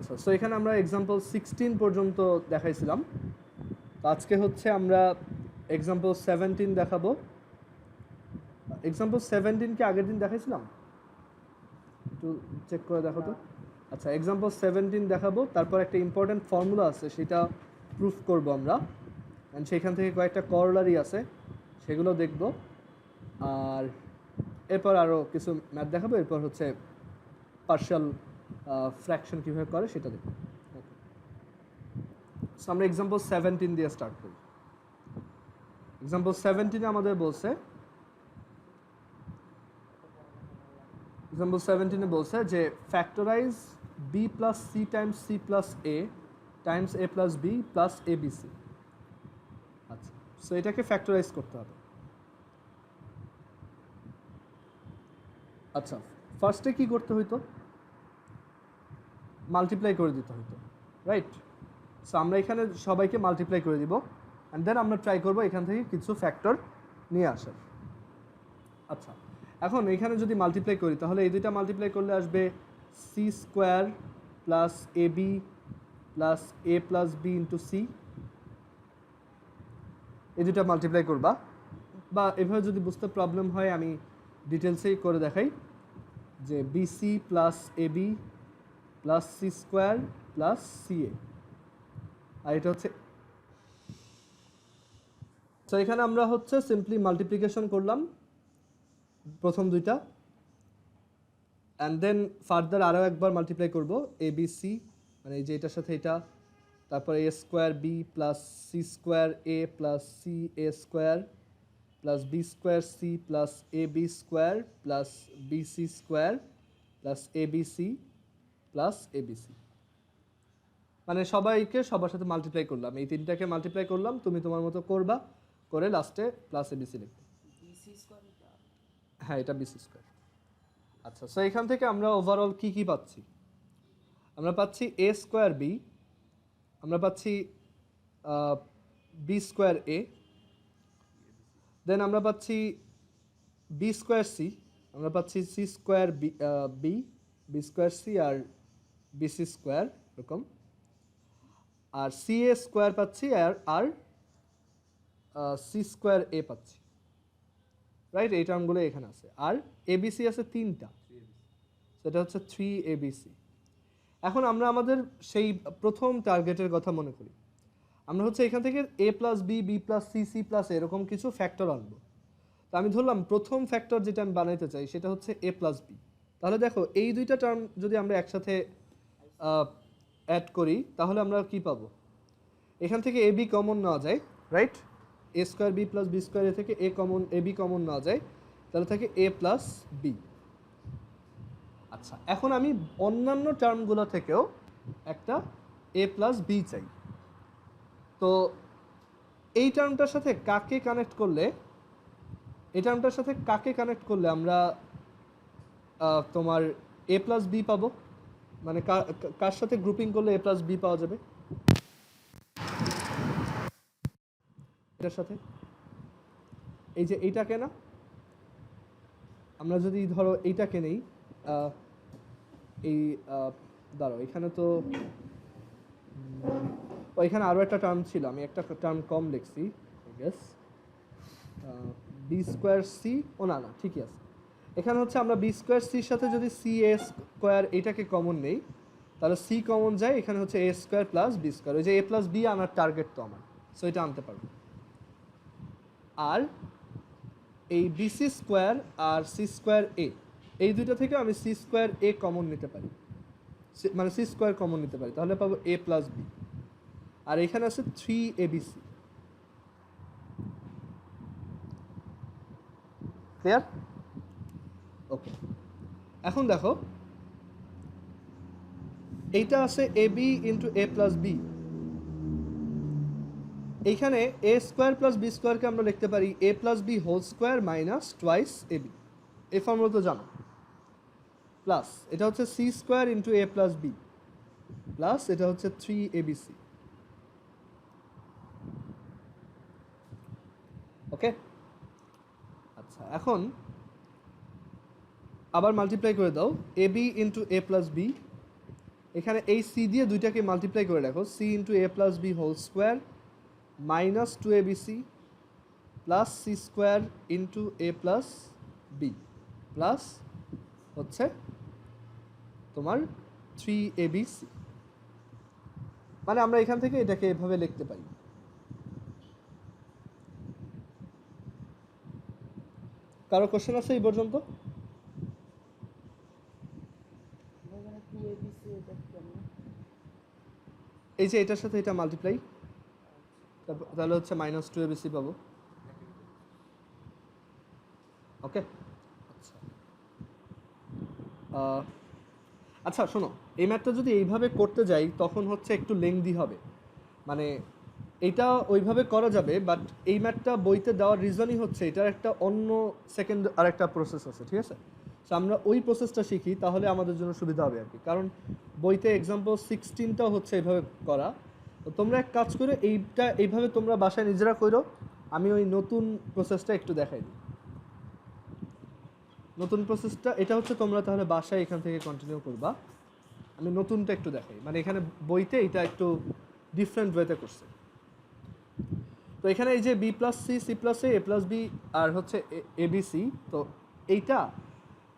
আচ্ছা, সো এখানে আমরা এক্সাম্পল 16 পর্যন্ত দেখাইছিলাম। তো আজকে হচ্ছে আমরা এক্সাম্পল 17 দেখাবো। এক্সাম্পল 17 কি আগের দিন দেখাইছিলাম? একটু চেক করে দেখো তো। আচ্ছা, এক্সাম্পল 17 দেখাবো, তারপর একটা ইম্পর্টেন্ট ফর্মুলা আছে সেটা প্রুফ করব আমরা, অ্যান্ড সেখান থেকে কয়েকটা করলারি আছে সেগুলো দেখব, আর এরপর আরও কিছু ম্যাথ দেখাবো। এরপর হচ্ছে পার্শিয়াল ফ্র্যাকশন কীভাবে করে সেটা দেখব। সো আমরা এক্সাম্পল 17 দিয়ে স্টার্ট করি। এক্সাম্পল 17 আমাদের বলছে, এক্সাম্পল 17 বলছে যে factorise B plus C times C plus A times A plus B plus A B C. আচ্ছা, সো এটাকে ফ্যাক্টরাইজ করতে হবে। আচ্ছা, ফার্স্টে কি করতে হইতো? মাল্টিপ্লাই করে দিতে হইতো, রাইট? সো আমরা এখানে সবাইকে মাল্টিপ্লাই করে দিব, অ্যান্ড দেন আমরা ট্রাই করবো এখান থেকে কিছু ফ্যাক্টর নিয়ে আসার। আচ্ছা, এখন এখানে যদি মাল্টিপ্লাই করি তাহলে এই দুইটা মাল্টিপ্লাই করলে আসবে C square plus A B plus A plus B into C. এই দুইটা মাল্টিপ্লাই করবা, বা এভাবে যদি বুঝতে প্রবলেম হয় আমি ডিটেলসেই করে দেখাই যে BC plus A B plus C square plus C A. আর এটা হচ্ছে, তো এখানে আমরা হচ্ছে সিম্পলি মাল্টিপ্লিকেশন করলাম প্রথম দুইটা, অ্যান্ড দেন ফার্দার আরও একবার মাল্টিপ্লাই করব এ বি সি, মানে এই যে এটার সাথে এটা, তারপর A square B plus C square A plus C A square plus B square C plus A B square plus B C square plus A B C plus A B C. মানে সবাইকে সবার সাথে multiply করলাম, এই তিনটাকে multiply করলাম, তুমি তোমার মতো করবা, করে লাস্টে প্লাস এ বি সি লিখবে। হ্যাঁ, এটা বিসি স্কোয়ার। আচ্ছা, সো এখান থেকে আমরা ওভারঅল কি কি পাচ্ছি? আমরা পাচ্ছি এ স্কোয়ার বি, আমরা পাচ্ছি বি স্কোয়ার এ, দেন আমরা পাচ্ছি বি স্কোয়ার সি, আমরা পাচ্ছি C square B B B square C আর বিসি স্কোয়ার এরকম, আর সি এ স্কোয়ার পাচ্ছি আর সি স্কোয়ার এ পাচ্ছি, রাইট? এই টার্মগুলো এখানে আছে, আর এবিসি আছে তিনটা, সেটা হচ্ছে 3 এবিসি। এখন আমরা আমাদের সেই প্রথম টার্গেটের কথা মনে করি, আমরা হচ্ছে এখান থেকে A plus B B plus C C plus এরকম কিছু ফ্যাক্টর আনবো। তো আমি ধরলাম প্রথম ফ্যাক্টর যেটা আমি বানাইতে চাই সেটা হচ্ছে এ প্লাস বি। তাহলে দেখো এই দুইটা টার্ম যদি আমরা একসাথে অ্যাড করি তাহলে আমরা কি পাবো? এখান থেকে এ বি কমন নেওয়া যায়, right? A square B plus B square A থেকে এ বি কমন নেওয়া যায়, তাহলে থাকে এ প্লাস বি। আচ্ছা, এখন আমি অন্যান্য টার্মগুলো থেকেও একটা এ প্লাস বি চাই। তো এই টার্মটার সাথে কাকে কানেক্ট করলে, এই টার্মটার সাথে কাকে কানেক্ট করলে আমরা তোমার এ প্লাস বি পাবো? মানে কার সাথে গ্রুপিং করলে এ প্লাস বি পাওয়া যাবে? এটার সাথে, এই যে এইটাকে না, আমরা যদি ধরো এইটাকে নেই, এই দাঁড়াও, এখানে তো এখানে আরও একটা টার্ম ছিল, আমি একটা টার্ম কম লিখছি, I guess B square C. ও না না, ঠিকই আছে। এখানে হচ্ছে আমরা বি স্কোয়ার সির সাথে যদি সি এ স্কোয়ার এটাকে কমন নেই তাহলে সি কমন যায়, এখানে হচ্ছে A square plus B square. ওই যে এ প্লাস বি আনার টার্গেট তো আমার, সো এটা আনতে পারবো। আর এই বিসি স্কোয়ার আর সি স্কোয়ার এ, এই দুইটা থেকে আমি সি স্কোয়ার এ কমন নিতে পারি, মানে সি স্কোয়ার কমন নিতে পারি, তাহলে পাবো এ প্লাস বি। আর এখানে আছে 3 এবিসি। ক্লিয়ার? ওকে, এখন দেখো এইটা আছে A B into A plus B. এইখানে এ স্কোয়ার প্লাস বি স্কোয়ারকে আমরা লিখতে পারি A plus B whole square minus twice A B. এই ফর্মুলা তো জানো। প্লাস এটা হচ্ছে C square into A plus B plus এটা হচ্ছে 3 এবিসি। ওকে, আচ্ছা, এখন আবার মাল্টিপ্লাই করে দাও A B into A plus B এখানে এই সি দিয়ে দুইটাকে মাল্টিপ্লাই করে রাখো, C into A plus B whole square minus 2abc plus C square into A plus B plus হচ্ছে তোমার 3abc। মানে আমরা এখান থেকে এটাকে এভাবে লিখতে পারি। কারো কোশ্চেন আছে এই পর্যন্ত? এই যে এটার সাথে এটা মাল্টিপ্লাই, তাহলে হচ্ছে মাইনাস 2abc পাবো। ওকে, আচ্ছা শোনো, এই ম্যাথটা যদি এইভাবে করতে যাই তখন হচ্ছে একটু লেংদি হবে। মানে এটা ওইভাবে করা যাবে, বাট এই ম্যাথটা বইতে দেওয়ার রিজনই হচ্ছে এটার একটা অন্য সেকেন্ড আর একটা প্রসেস আছে, ঠিক আছে? সো আমরা ওই প্রসেসটা শিখি, তাহলে আমাদের জন্য সুবিধা হবে আর কি। কারণ বইতে এক্সাম্পল 16টাও হচ্ছে এইভাবে করা। তো তোমরা এক কাজ করে এইটা এইভাবে তোমরা বাসায় নিজেরা করো, আমি ওই নতুন প্রসেসটা একটু দেখাই দিই। নতুন প্রসেসটা এটা হচ্ছে তোমরা তাহলে বাসায় এখান থেকে কন্টিনিউ করবা। আমি নতুনটা একটু দেখাই, মানে এখানে বইতে এটা একটু ডিফারেন্ট ওয়েতে করছে। তো এখানে এই যে B plus C, C plus A, A plus B আর হচ্ছে এবিসি, তো এইটা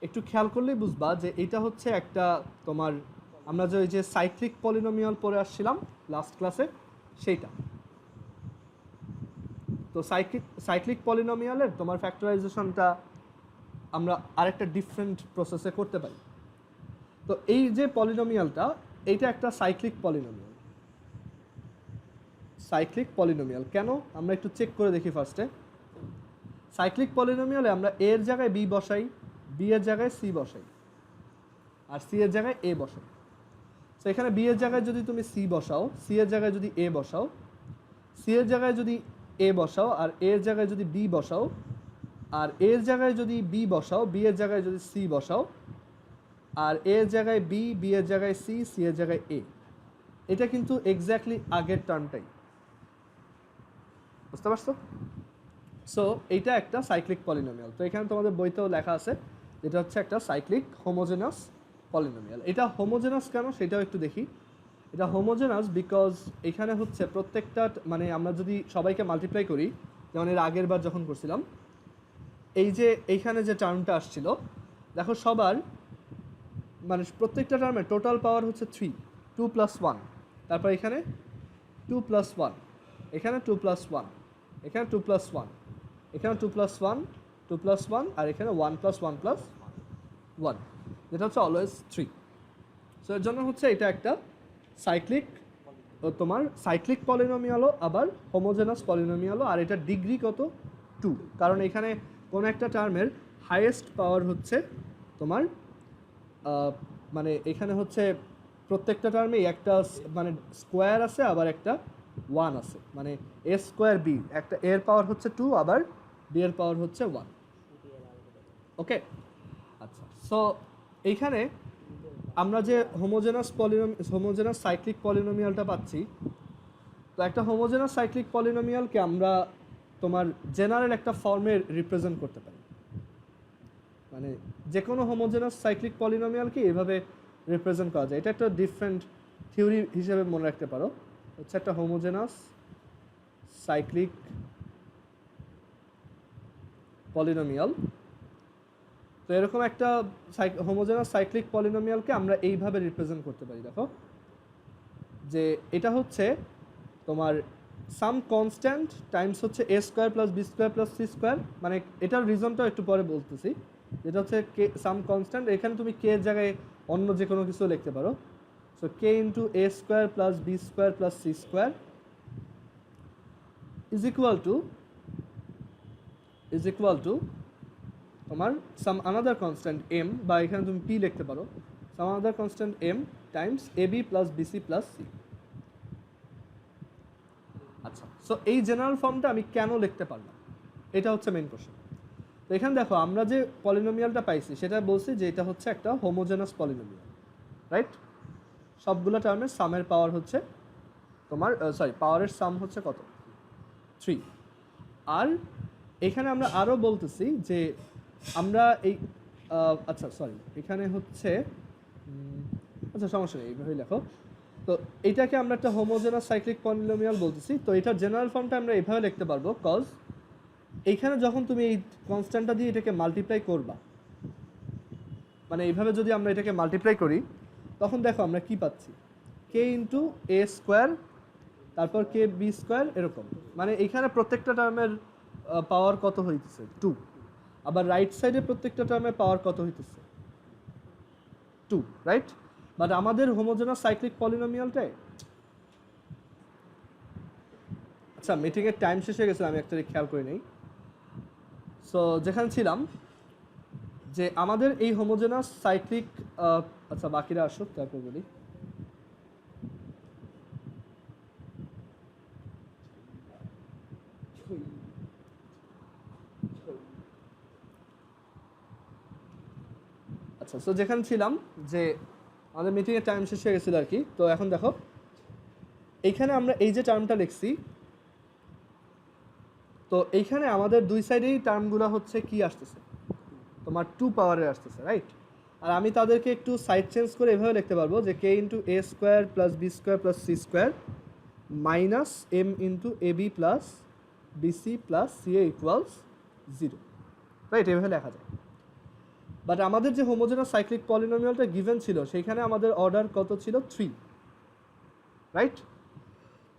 একটু খেয়াল করলেই বুঝবা যে এইটা হচ্ছে একটা তোমার, আমরা যে ওই যে সাইক্লিক পলিনোমিয়াল পড়ে আসছিলাম লাস্ট ক্লাসে সেইটা। তো সাইক্লিক পলিনোমিয়ালের তোমার ফ্যাক্টরাইজেশনটা আমরা আরেকটা ডিফারেন্ট প্রসেসে করতে পারি। তো এই যে পলিনোমিয়ালটা, এইটা একটা সাইক্লিক পলিনোমিয়াল। সাইক্লিক পলিনোমিয়াল কেন আমরা একটু চেক করে দেখি ফার্স্টে। সাইক্লিক পলিনোমিয়ালে আমরা এ এর জায়গায় বি বসাই, বি এর জায়গায় সি বসাই, আর সি এর জায়গায় এ বসাই। তো এখানে বি এর জায়গায় যদি তুমি সি বসাও, সি এর জায়গায় যদি এ বসাও, সি এর জায়গায় যদি এ বসাও, আর এ এর জায়গায় যদি বি বসাও, আর এ এর জায়গায় যদি বি বসাও, বি এর জায়গায় যদি সি বসাও, আর এ এর জায়গায় বি, বি এর জায়গায় সি, সি এর জায়গায় এ, এটা কিন্তু এক্স্যাক্টলি আগের টার্মটাই। বুঝতে পারছো? সো এইটা একটা সাইক্লিক পলিনোমিয়াল। তো এখানে তোমাদের বইতেও লেখা আছে এটা হচ্ছে একটা সাইক্লিক হোমোজেনাস পলিনোমিয়াল। এটা হোমোজেনাস কেন সেটাও একটু দেখি। এটা হোমোজেনাস বিকজ এখানে হচ্ছে প্রত্যেকটা, মানে আমরা যদি সবাইকে মাল্টিপ্লাই করি, যেমন এর আগের বার যখন করছিলাম, এই যে এইখানে যে টার্মটা আসছিল দেখো সবার, মানে প্রত্যেকটা টার্মের টোটাল পাওয়ার হচ্ছে 3, 2 + 1, তারপর এখানে 2 + 1, এখানে 2 + 1, এখানে 2 + 1, এখানে 2 + 1, 2 + 1, আর এখানে 1 + 1 + 1, যেটা হচ্ছে অলওয়েজ 3। সো এর জন্য হচ্ছে এটা একটা সাইক্লিক, তোমার সাইক্লিক পলিনোমিয়ালও আবার হোমোজেনাস পলিনোমিয়ালও, আর এটা ডিগ্রি কত 2, কারণ এখানে কোনো একটা টার্মের হাইয়েস্ট পাওয়ার হচ্ছে তোমার মানে এখানে হচ্ছে প্রত্যেকটা টার্মে একটা মানে স্কোয়ার আছে, আবার একটা 1 আছে, মানে এ স্কোয়ার বি, একটা এর পাওয়ার হচ্ছে 2, আবার বি এর পাওয়ার হচ্ছে 1। ওকে, আচ্ছা। সো এইখানে আমরা যে হোমোজেনাস সাইক্লিক পলিনোমিয়ালটা পাচ্ছি, তো একটা হোমোজেনাস সাইক্লিক পলিনোমিয়ালকে আমরা তোমার জেনারেল একটা ফর্মে রিপ্রেজেন্ট করতে পারি। মানে যে কোনো হোমোজেনাস সাইক্লিক পলিনোমিয়ালকে এভাবে রিপ্রেজেন্ট করা যায়। এটা একটা ডিফারেন্ট থিওরি হিসেবে মনে রাখতে পারো, হচ্ছে একটা হোমোজেনাস সাইক্লিক পলিনোমিয়াল। তো এরকম একটা হোমোজেনাস সাইক্লিক পলিনোমিয়ালকে আমরা এইভাবে রিপ্রেজেন্ট করতে পারি। দেখো যে এটা হচ্ছে তোমার সাম কনস্ট্যান্ট টাইমস হচ্ছে A square plus B square plus C square, মানে এটার রিজনটাও একটু পরে বলতেছি। যেটা হচ্ছে কে সাম কনস্ট্যান্ট, এখানে তুমি কে এর জায়গায় অন্য যে কোনো কিছু লিখতে পারো। So K into A square plus B square plus C square is equal to তোমার সাম আনাদার কনস্ট্যান্ট এম, বা এখানে তুমি পি লিখতে পারো, some another constant M times A B plus BC plus C. আচ্ছা, সো এই general ফর্মটা আমি কেন লিখতে পারলাম, এটা হচ্ছে মেইন কোশ্চেন। তো এখানে দেখো আমরা যে পলিনোমিয়ালটা পাইছি সেটা বলছি যে এটা হচ্ছে একটা হোমোজেনাস পলিনোমিয়াল, রাইট? সবগুলো টার্মের সামের পাওয়ার হচ্ছে তোমার পাওয়ারের সাম হচ্ছে কত 3। আর এখানে আমরা আরও বলতেছি যে আমরা এই এখানে হচ্ছে আচ্ছা সমস্যা নেই, এইভাবেই লেখো। তো এইটাকে আমরা একটা হোমোজেনাস সাইক্লিক পলিনোমিয়াল বলতেছি। তো এটার জেনারেল ফর্মটা আমরা এইভাবে লিখতে পারবো, কজ এইখানে যখন তুমি এই কনস্ট্যান্টটা দিয়ে এটাকে মাল্টিপ্লাই করবা, মানে এইভাবে যদি আমরা এটাকে মাল্টিপ্লাই করি, তখন দেখো আমরা কি পাচ্ছি, কে ইন্টু এ স্কোয়ার, তারপর কে বি স্কোয়ার, এরকম। মানে এইখানে প্রত্যেকটা টার্মের পাওয়ার কত হইতেছে 2, আবার রাইট সাইডে প্রত্যেকটা টার্মের পাওয়ার কত হইতেছে 2, রাইট? বাট আমাদের হোমোজেনাস সাইক্লিক পলিনোমিয়ালটাই, আচ্ছা মিটিংয়ের টাইম শেষ হয়ে গেছে, আমি একটা খেয়াল করে নেই। সো যেখানে ছিলাম যে আমাদের এই হোমোজেনাস সাইক্লিক, আচ্ছা বাকিরা আসুক তারপর বলি। আচ্ছা, সো যেখানে ছিলাম যে আমাদের মিটিংয়ের টাইম শেষ হয়ে গেছিলো আর কি। তো এখন দেখো এইখানে আমরা এই যে টার্মটা লিখছি, তো এইখানে আমাদের দুই সাইডেই টার্মগুলো হচ্ছে কি আসতেছে, তোমার 2 পাওয়ারে আসতেছে, রাইট? আর আমি তাদেরকে একটু সাইড চেঞ্জ করে এভাবে লিখতে পারবো যে K into A square plus B square plus C square minus M into A B plus BC plus C A equals 0, right? এভাবে লেখা যায়। বাট আমাদের যে হোমোজেনাস সাইক্লিক পলিনোমিয়ালটা গিভেন ছিল, সেইখানে আমাদের অর্ডার কত ছিল 3, রাইট?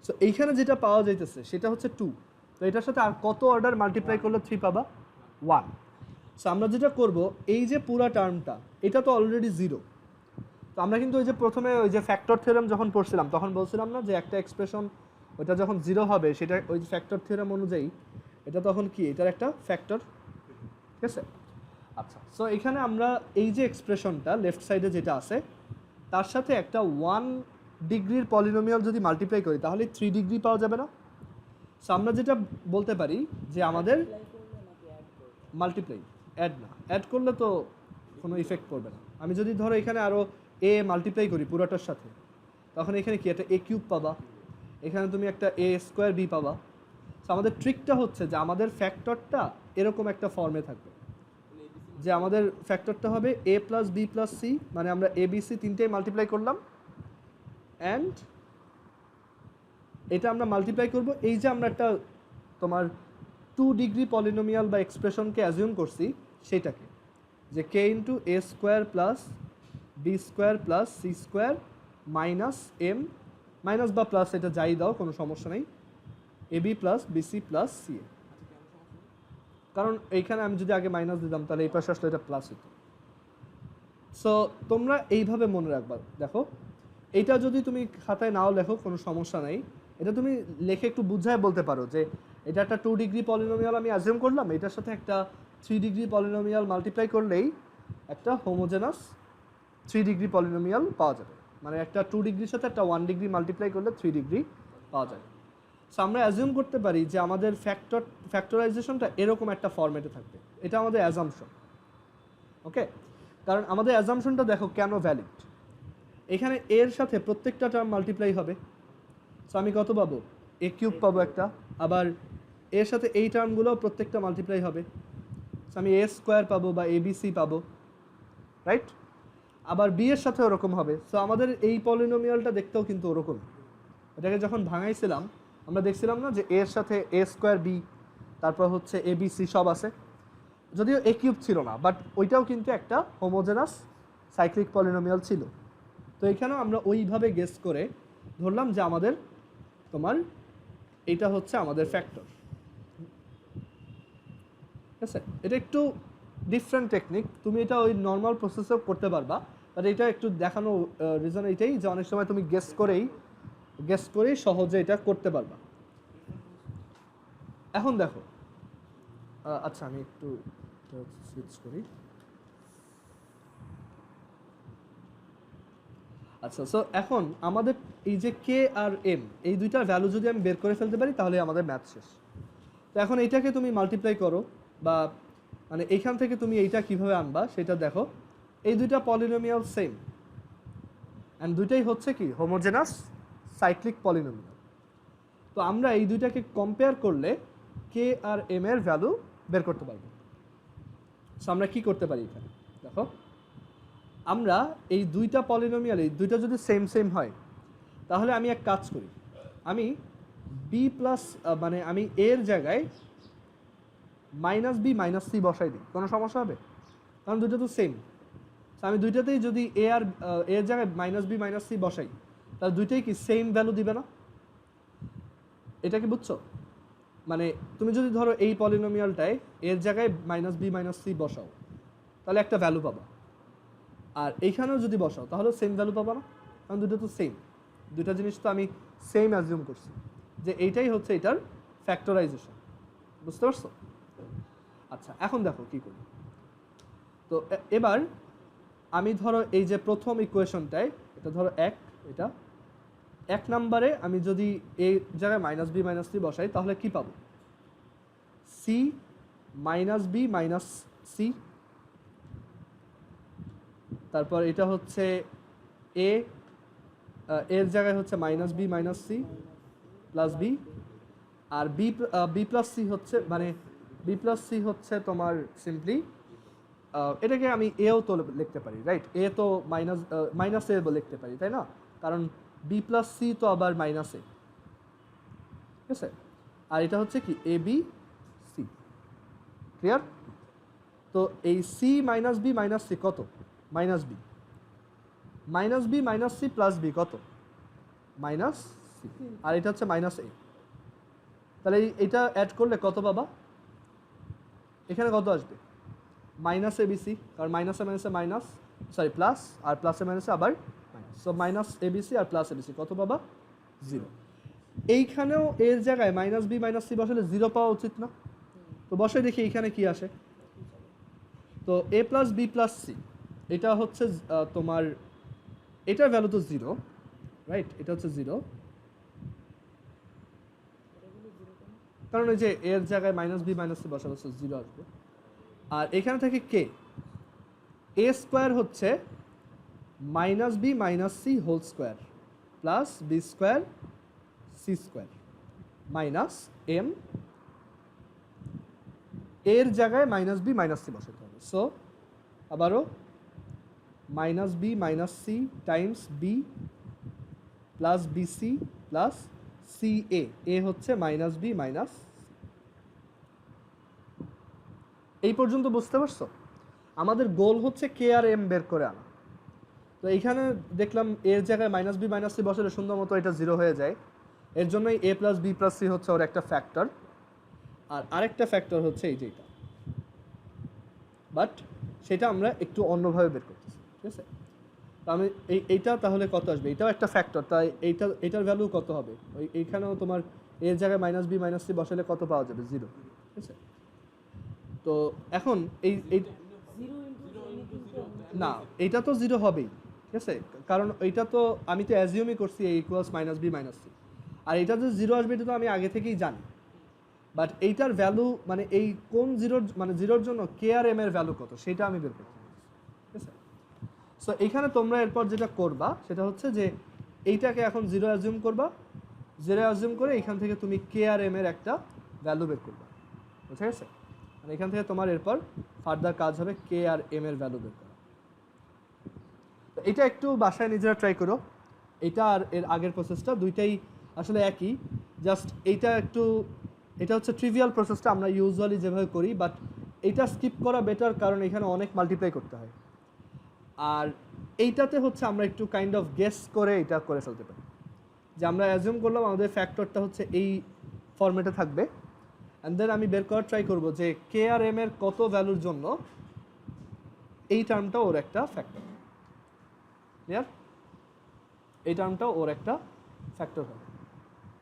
সো এইখানে যেটা পাওয়া যাইতেছে সেটা হচ্ছে 2। তো এটার সাথে আর কত অর্ডার মাল্টিপ্লাই করলে 3 পাবা? 1। সো আমরা যেটা করব, এই যে পুরা টার্মটা, এটা তো অলরেডি 0। তো আমরা কিন্তু ওই যে প্রথমে ওই যে ফ্যাক্টর থিওরেম যখন পড়ছিলাম তখন বলছিলাম না যে একটা এক্সপ্রেশন ওটা যখন 0 হবে সেটা ওই ফ্যাক্টর থিওরেম অনুযায়ী এটা তখন কি, এটার একটা ফ্যাক্টর, ঠিক আছে? আচ্ছা, সো এখানে আমরা এই যে এক্সপ্রেশনটা লেফট সাইডে যেটা আছে তার সাথে একটা 1 ডিগ্রির পলিনোমিয়াল যদি মাল্টিপ্লাই করি তাহলে 3 ডিগ্রি পাওয়া যাবে না? সো আমরা যেটা বলতে পারি যে আমাদের মাল্টিপ্লাই, অ্যাড না, অ্যাড করলে তো কোনো ইফেক্ট পড়বে না। আমি যদি ধরো এখানে আরও এ মাল্টিপ্লাই করি পুরোটার সাথে, তখন এখানে কি একটা এ কিউব পাবা, এখানে তুমি একটা এ স্কোয়ার বি পাবা। সো আমাদের ট্রিকটা হচ্ছে যে আমাদের ফ্যাক্টরটা এরকম একটা ফর্মে থাকবে যে আমাদের ফ্যাক্টরটা হবে এ প্লাস বি প্লাস সি, মানে আমরা এ বি সি তিনটেই মাল্টিপ্লাই করলাম, অ্যান্ড এটা আমরা মাল্টিপ্লাই করব এই যে আমরা একটা তোমার 2 ডিগ্রি পলিনোমিয়াল বা এক্সপ্রেশনকে অ্যাজিউম করছি সেইটাকে, যে K into A square plus B square plus C square minus M, minus বা প্লাস এটা যাই দাও কোনো সমস্যা নেই, A B plus BC plus C A. কারণ এইখানে আমি যদি আগে মাইনাস দিতাম তাহলে এই পাশে আসলে এটা প্লাস হতো। সো তোমরা এইভাবে মনে রাখবা। দেখো এইটা যদি তুমি খাতায় নাও লেখো কোনো সমস্যা নাই, এটা তুমি লেখে একটু বুঝায় বলতে পারো যে এটা একটা 2 ডিগ্রি পলিনোমিয়াল আমি অ্যাজিউম করলাম, এটার সাথে একটা 3 ডিগ্রি পলিনোমিয়াল মাল্টিপ্লাই করলেই একটা হোমোজেনাস 3 ডিগ্রি পলিনোমিয়াল পাওয়া যাবে। মানে একটা 2 ডিগ্রির সাথে একটা 1 ডিগ্রি মাল্টিপ্লাই করলে 3 ডিগ্রি পাওয়া যাবে। সো আমরা অ্যাজিউম করতে পারি যে আমাদের ফ্যাক্টরাইজেশনটা এরকম একটা ফরম্যাটে থাকবে, এটা আমাদের অ্যাজাম্পশন, ওকে? কারণ আমাদের অ্যাজাম্পশনটা দেখো কেন ভ্যালিড, এখানে এর সাথে প্রত্যেকটা টার্ম মাল্টিপ্লাই হবে। সো আমি কত পাবো, এ কিউব পাবো একটা, আবার এর সাথে এই টার্মগুলো প্রত্যেকটা মাল্টিপ্লাই হবে, সো আমি এ স্কোয়ার পাবো বা এবিসি পাবো, রাইট? আবার বি এর সাথে ওরকম হবে। সো আমাদের এই পলিনোমিয়ালটা দেখতেও কিন্তু ওরকম, এটাকে যখন ভাঙাইছিলাম আমরা দেখছিলাম না যে এর সাথে এ স্কোয়ার বি, তারপর হচ্ছে এ বি সি সব আছে, যদিও এ কিউব ছিল না, বাট ওইটাও কিন্তু একটা হোমোজেনাস সাইক্লিক পলিনোমিয়াল ছিল। তো এখানেও আমরা ওইভাবে গেস করে ধরলাম যে আমাদের তোমার এইটা হচ্ছে আমাদের ফ্যাক্টর, ঠিক আছে? এটা একটু ডিফারেন্ট টেকনিক, তুমি এটা ওই নর্মাল প্রসেসেও করতে পারবা, বাট এটা একটু দেখানো রিজন এইটাই যে অনেক সময় তুমি গেস করেই সহজে এটা করতে পারবা। এখন দেখো, আচ্ছা আমি একটু সুইচ করি। আচ্ছা, সো এখন আমাদের এই যে কে আর এম, এই দুইটার ভ্যালু যদি আমি বের করে ফেলতে পারি তাহলে আমাদের ম্যাথ শেষ। তো এখন এইটাকে তুমি মাল্টিপ্লাই করো, বা মানে এইখান থেকে তুমি এইটা কিভাবে আনবা সেটা দেখো। এই দুইটা পলিনোমিয়াল সেম, অ্যান্ড দুইটাই হচ্ছে কি হোমোজেনাস সাইক্লিক পলিনোমিয়াল। তো আমরা এই দুইটাকে কম্পেয়ার করলে কে আর এম এর ভ্যালু বের করতে পারবো। সো আমরা কি করতে পারি এখানে দেখো, আমরা এই দুইটা পলিনোমিয়াল, এই দুইটা যদি সেম সেম হয় তাহলে আমি এক কাজ করি, আমি বি প্লাস মানে আমি এর জায়গায় মাইনাস বি মাইনাস সি বসাই দিই, কোনো সমস্যা হবে? কারণ দুইটা তো সেম। আমি দুইটাতেই যদি এ আর এর জায়গায় মাইনাস বি মাইনাস সি বসাই তাহলে দুইটাই কি সেম ভ্যালু দিবে না? এটা কি বুঝছো? মানে তুমি যদি ধরো এই পলিনোমিয়ালটায় এর জায়গায় মাইনাস বি মাইনাস সি বসাও তাহলে একটা ভ্যালু পাবা, আর এইখানেও যদি বসাও তাহলে সেম ভ্যালু পাবা না? কারণ দুটো তো সেম, দুইটা জিনিস তো আমি সেম অ্যাজিউম করছি যে এইটাই হচ্ছে এটার ফ্যাক্টরাইজেশন। বুঝতে পারছো? আচ্ছা, এখন দেখো কি করি। তো এবার আমি ধরো এই যে প্রথম ইকুয়েশনটায়, এটা ধরো এটা 1 নম্বরে আমি যদি এই জায়গায় মাইনাস বি মাইনাস সি বসাই তাহলে কি পাবো? C minus B minus C, তারপর এটা হচ্ছে এ এর জায়গায় হচ্ছে minus B minus C plus B, আর বি প্লাস সি হচ্ছে মানে বি প্লাস সি হচ্ছে তোমার সিম্পলি এটাকে আমি এও তো লিখতে পারি, রাইট? এ তো মাইনাস এ লিখতে পারি, তাই না? কারণ বি প্লাস সি তো আবার মাইনাস এ, ঠিক আছে? আর এটা হচ্ছে কি এ বি সি, ক্লিয়ার? তো এই C minus B minus C কত? Minus B minus C plus B কত? মাইনাস সি, আর এটা হচ্ছে মাইনাস এ। তাহলে এটা অ্যাড করলে কত পাবা? এখানে কত আসবে? মাইনাস এ বি সি, কারণ মাইনাসে মাইনাসে মাইনাস, সরি প্লাস, আর প্লাসে মাইনাসে আবার minus, so minus A B C R plus A B C কত পাবা? 0। এইখানেও এর জায়গায় মাইনাস বি মাইনাস সি বসালে 0 পাওয়া উচিত না? তো বসে দেখি এইখানে কি আসে। তো এ প্লাস বি প্লাস সি এটা হচ্ছে তোমার এটার ভ্যালু তো 0, রাইট? এটা হচ্ছে 0, কারণ এই যে এর জায়গায় মাইনাস বি মাইনাস সি বসালে 0 আসবে। আর এখানে থেকে কে এ স্কোয়ার হচ্ছে minus B minus C whole square plus B square C square minus M, এর জায়গায় মাইনাস বি মাইনাস সি বসাতে হবে। সো আবারও minus B minus C times B plus BC plus C A হচ্ছে minus B minus. এই পর্যন্ত বুঝতে পারছো? আমাদের গোল হচ্ছে কে আর এম বের করে আনা। তো এইখানে দেখলাম এর জায়গায় মাইনাস বি মাইনাস সি বসালে সুন্দর মতো এটা 0 হয়ে যায়, এর জন্যই এ প্লাস বি প্লাস সি হচ্ছে ওর একটা ফ্যাক্টর, আর আরেকটা ফ্যাক্টর হচ্ছে এই যেটা, বাট সেটা আমরা একটু অন্যভাবে বের করতেছি, ঠিক আছে? তো আমি এইটা তাহলে কত আসবে? এটাও একটা ফ্যাক্টর, তাই এইটার ভ্যালু কত হবে? এইখানেও তোমার এর জায়গায় মাইনাস বি মাইনাস সি বসালে কত পাওয়া যাবে? 0, ঠিক আছে? তো এখন এই না, এইটা তো 0 হবেই, ঠিক আছে? কারণ এইটা তো আমি তো অ্যাজিউমই করছি A equals minus B minus C, আর এটা যে 0 আসবে এটা তো আমি আগে থেকেই জানি, বাট এইটার ভ্যালু মানে এই কোন 0 মানে 0-র জন্য কে আর এম এর ভ্যালু কত সেটা আমি বের করতে চাই, ঠিক আছে? সো এইখানে তোমরা এরপর যেটা করবা সেটা হচ্ছে যে এইটাকে এখন 0 অ্যাজিউম করবা, 0 অ্যাজিউম করে এখান থেকে তুমি কে আর এম এর একটা ভ্যালু বের করবা, বুঝা গেছে? আর এখান থেকে তোমার এরপর ফার্দার কাজ হবে কে আর এম এর ভ্যালু বের করা। তো এটা একটু বাসায় নিজেরা ট্রাই করো, এটা আর এর আগের প্রসেসটা দুইটাই আসলে একই, জাস্ট এটা হচ্ছে ট্রিভিয়াল প্রসেসটা আমরা ইউজুয়ালি যেভাবে করি, বাট এটা স্কিপ করা বেটার, কারণ এখানে অনেক মাল্টিপ্লাই করতে হয়। আর এইটাতে হচ্ছে আমরা একটু কাইন্ড অফ গেস করে এটা করে ফেলতে পারি, যে আমরা অ্যাজিউম করলাম আমাদের ফ্যাক্টরটা হচ্ছে এই ফরম্যাটে থাকবে, অ্যান্ড দেন আমি বের করার ট্রাই করবো যে কে আর এম এর কত ভ্যালুর জন্য এই টার্মটা ওর একটা ফ্যাক্টর, ক্লিয়ার? এই টার্মটাও ওর একটা ফ্যাক্টর হবে,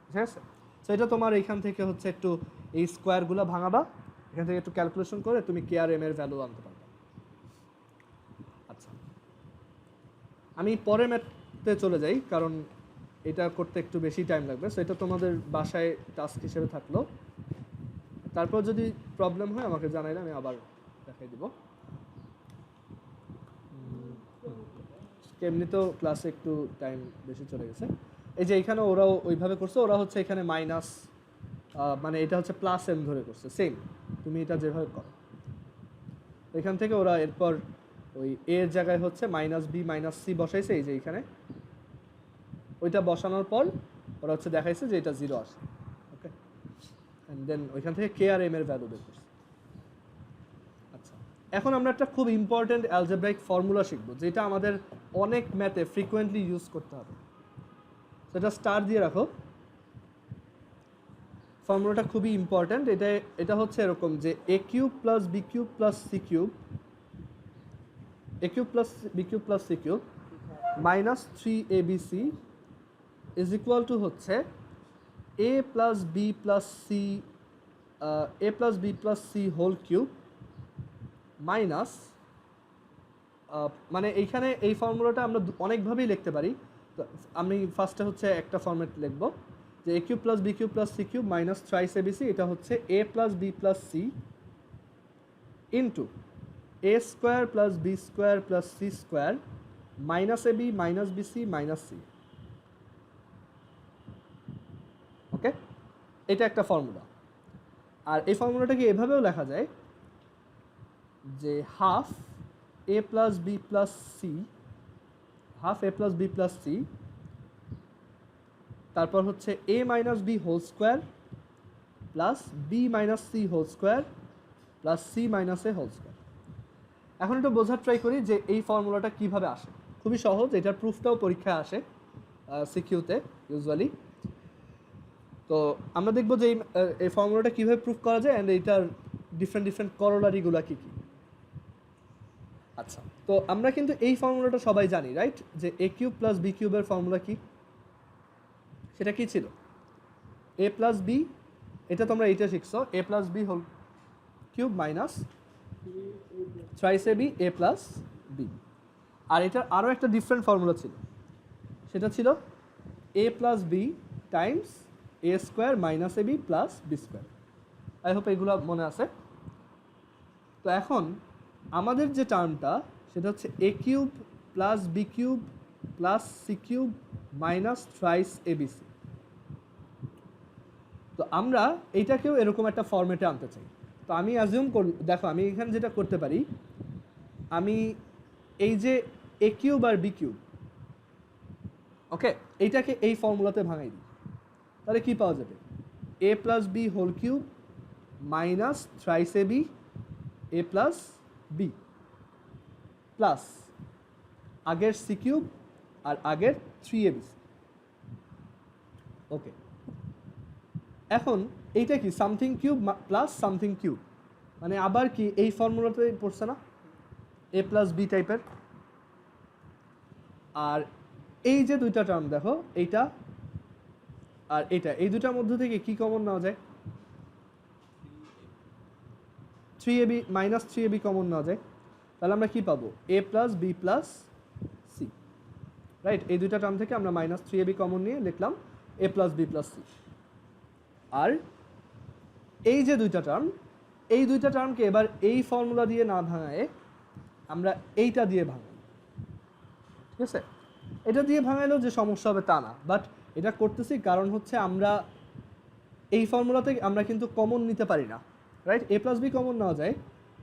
ঠিক আছে? সো এটা তোমার এইখান থেকে হচ্ছে একটু এই স্কোয়ারগুলো ভাঙাবা, এখান থেকে একটু ক্যালকুলেশন করে তুমি কে আর এম এর ভ্যালু আনতে পারবে। আচ্ছা, আমি পরের ম্যাথে চলে যাই, কারণ এটা করতে একটু বেশি টাইম লাগবে। সো এটা তোমাদের বাসায় টাস্ক হিসেবে থাকলো, তারপর যদি প্রবলেম হয় আমাকে জানাইলে আমি আবার দেখাই দিব। এমনিতেও ক্লাসে একটু টাইম বেশি চলে গেছে। এই যে এখানে ওরাও ওইভাবে করছে, ওরা হচ্ছে এখানে মাইনাস মানে এটা হচ্ছে প্লাস এম ধরে করছে, সেম তুমি এটা যেভাবে করো। এখান থেকে ওরা এরপর ওই এ এর জায়গায় হচ্ছে মাইনাস বি মাইনাস সি বসাইছে এই যে এখানে, ওইটা বসানোর পর ওরা হচ্ছে দেখাইছে যে এটা 0 আসে। ওকে, অ্যান্ড দেন ওইখান থেকে কে আর এম এর ভ্যালু বের করছে। আচ্ছা, এখন আমরা একটা খুব ইম্পর্টেন্ট অ্যালজেব্রাইক ফর্মুলা শিখবো যেটা আমাদের অনেক ম্যাথে ফ্রিকোয়েন্টলি ইউজ করতে হবে। সেটা স্টার দিয়ে রাখো। ফর্মুলাটা খুবই ইম্পর্ট্যান্ট। এটা হচ্ছে এরকম যে A cube plus B cube plus C cube, A cube plus B cube plus C cube minus 3abc is equal to হচ্ছে A plus B plus C, A plus B plus C whole cube minus, মানে এইখানে এই ফর্মুলাটা আমরা অনেকভাবেই লিখতে পারি। তো আমি ফার্স্টে হচ্ছে একটা ফর্মেট লিখবো যে A cube plus B cube plus C cube minus thrice ABC, এটা হচ্ছে A plus B plus C into A square plus B square plus C square minus A B minus BC minus C. Okay, এটা একটা formula. আর এই ফর্মুলাটাকে এভাবেও লেখা যায় যে half A plus B plus C, half A plus B plus C, তারপর হচ্ছে A minus B whole square plus B minus C whole square plus C minus A whole square. এখন একটু বোঝার ট্রাই করি যে এই ফর্মুলাটা কিভাবে আসে। খুবই সহজ, এটার প্রুফটাও পরীক্ষায় আসে সিকিউতে ইউজুয়ালি। তো আমরা দেখবো যে এই ফর্মুলাটা কীভাবে প্রুফ করা যায় অ্যান্ড এইটার ডিফারেন্ট করোলারিগুলো কী কী। আচ্ছা, তো আমরা কিন্তু এই ফর্মুলাটা সবাই জানি, রাইট? যে এ কিউব প্লাস বি কিউবের ফর্মুলা কি, সেটা কি ছিল? এ প্লাস বি, এটা তোমরা এইটা শিখছো, A plus B whole cube minus thrice A B A plus B. আর এটার আরও একটা ডিফারেন্ট ফর্মুলা ছিল, সেটা ছিল A plus B times A square minus A B plus B square. I hope এগুলো মনে আছে। তো এখন আমাদের যে টার্মটা সেটা হচ্ছে A cube plus B cube plus C cube minus thrice ABC. তো আমরা এইটাকেও এরকম একটা ফর্মেটে আনতে চাই। তো আমি অ্যাজিউম দেখো আমি এখানে যেটা করতে পারি, আমি এই যে এ কিউব আর বি কিউব, ওকে, এইটাকে এই ফর্মুলাতে ভাঙাই দিই, তাহলে কি পাওয়া যাবে? A plus B whole cube minus thrice A B A plus B plus আগের সি কিউব আর আগের 3abc। ওকে, এখন এইটা কি something cube plus something cube, মানে আবার কি এই ফর্মুলাতে পড়ছে না, এ প্লাস বি টাইপের। আর এই যে দুইটা টার্ম দেখো, এইটা আর এটা, এই দুটার মধ্যে থেকে কি কমন নেওয়া যায়? 3ab মাইনাস 3ab কমন নেওয়া যায়। তাহলে আমরা কি পাবো? A plus B plus C, right? এই দুইটা টার্ম থেকে আমরা মাইনাস 3ab কমন নিয়ে লিখলাম এ প্লাস বি প্লাস সি। আর এই যে দুইটা টার্ম, এই দুইটা টার্মকে এবার এই ফর্মুলা দিয়ে না ভাঙায় আমরা এইটা দিয়ে ভাঙাই, ঠিক আছে? এটা দিয়ে ভাঙাইলেও যে সমস্যা হবে তা না, বাট এটা করতেছি কারণ হচ্ছে আমরা এই ফর্মুলাতে আমরা কিন্তু কমন নিতে পারি না, রাইট? এ প্লাস বি কমন নেওয়া যায়,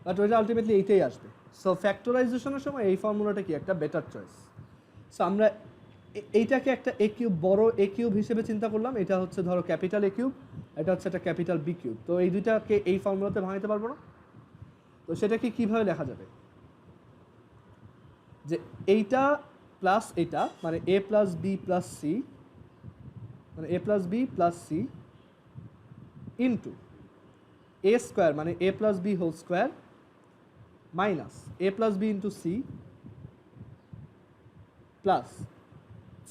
বাট ওইটা আলটিমেটলি এইটাই আসবে। সো ফ্যাক্টরাইজেশনের সময় এই ফর্মুলাটা কি একটা বেটার চয়েস। সো আমরা এইটাকে একটা এ কিউব, বড় এ কিউব হিসেবে চিন্তা করলাম। এটা হচ্ছে ধরো ক্যাপিটাল এ কিউব, এটা হচ্ছে একটা ক্যাপিটাল বি কিউব। তো এই দুইটাকে এই ফর্মুলাতে ভাঙাইতে পারবো না। তো সেটাকে কীভাবে লেখা যাবে? যে এইটা প্লাস এটা, মানে A plus B plus C, মানে A plus B plus C into A square, মানে A plus B whole square minus A plus B into C plus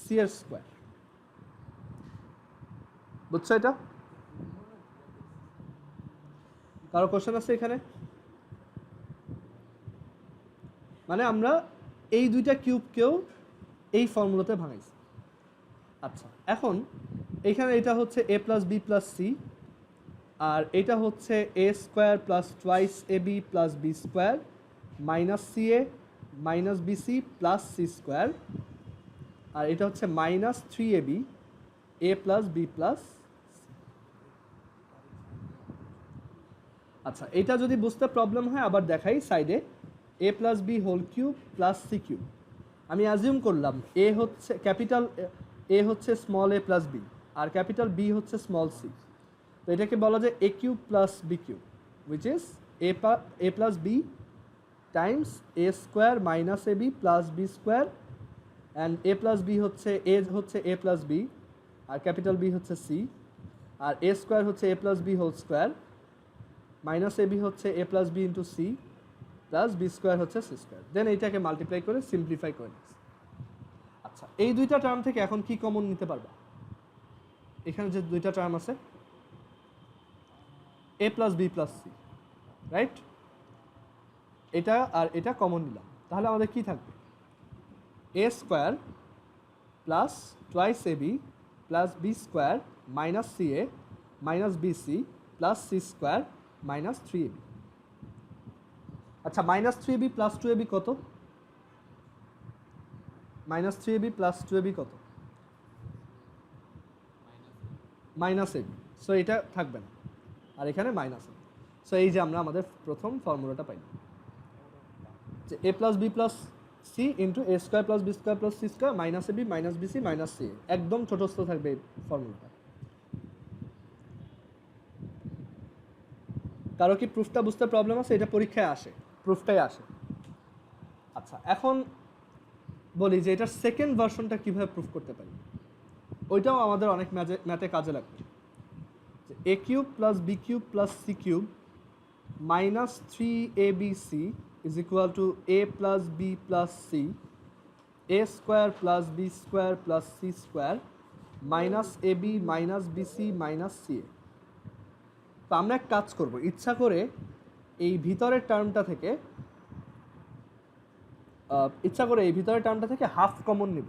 C এর স্কোয়ার। বুঝছো এটা? কারো কোশ্চেন আছে এখানে? মানে আমরা এই দুইটা কিউবকেও এই ফর্মুলাতে ভাঙাইছি। আচ্ছা, এখন এইখানে এটা হচ্ছে A plus B plus C, আর এটা হচ্ছে A square plus twice A B plus B square minus C A minus B C plus C square, আর এটা হচ্ছে minus 3ab A plus B plus. আচ্ছা, এটা যদি বুঝতে প্রবলেম হয় আবার দেখাই সাইডে। A plus B whole cube plus C cube. আমি অ্যাজিউম করলাম এ হচ্ছে ক্যাপিটাল এ হচ্ছে স্মল এ প্লাস বি আর ক্যাপিটাল বি হচ্ছে স্মল সি। তো এটাকে বলা যায় A cube plus B cube, which is A plus B times A square minus A B plus B square, and A plus B হচ্ছে A plus B আর capital B হচ্ছে C, আর A square হচ্ছে A plus B whole square minus A B হচ্ছে A plus B into C plus B square হচ্ছে C square. Then এইটাকে multiply করে simplify করে নিচ্ছি। আচ্ছা, এই দুইটা টার্ম থেকে এখন কি কমন নিতে পারবা? এখানে যে দুইটা টার্ম আছে A plus B plus C, right? এটা আর এটা কমন নিলাম, তাহলে আমাদের কি থাকবে? A square plus twice A B plus B square minus C A minus B C plus C square minus three A B. আচ্ছা, minus three A B plus two A B কত? Minus three A B plus two A B কত? Minus A B. So এটা থাকবে না, আর এখানে minus এ। So এই যে আমরা আমাদের প্রথম ফর্মুলাটা পাই, যে A plus B plus C into A square plus B square plus C square minus A B minus B C minus C. একদম ছোটস্থ থাকবে এই ফর্মুলাটা। কারো কি প্রুফটা বুঝতে প্রবলেম আছে? এটা পরীক্ষায় আসে, প্রুফটাই আসে। আচ্ছা, এখন বলি যে এটার সেকেন্ড ভার্সনটা কীভাবে প্রুফ করতে পারি, ওইটাও আমাদের অনেক ম্যাথে কাজে লাগবে। A cube plus B cube plus C cube minus three A B C is equal to A plus B plus C A square plus B square plus C square minus A B minus B C minus C A. তো আমরা এক কাজ করব, ইচ্ছা করে এই ভিতরের টার্মটা থেকে হাফ কমন নিব,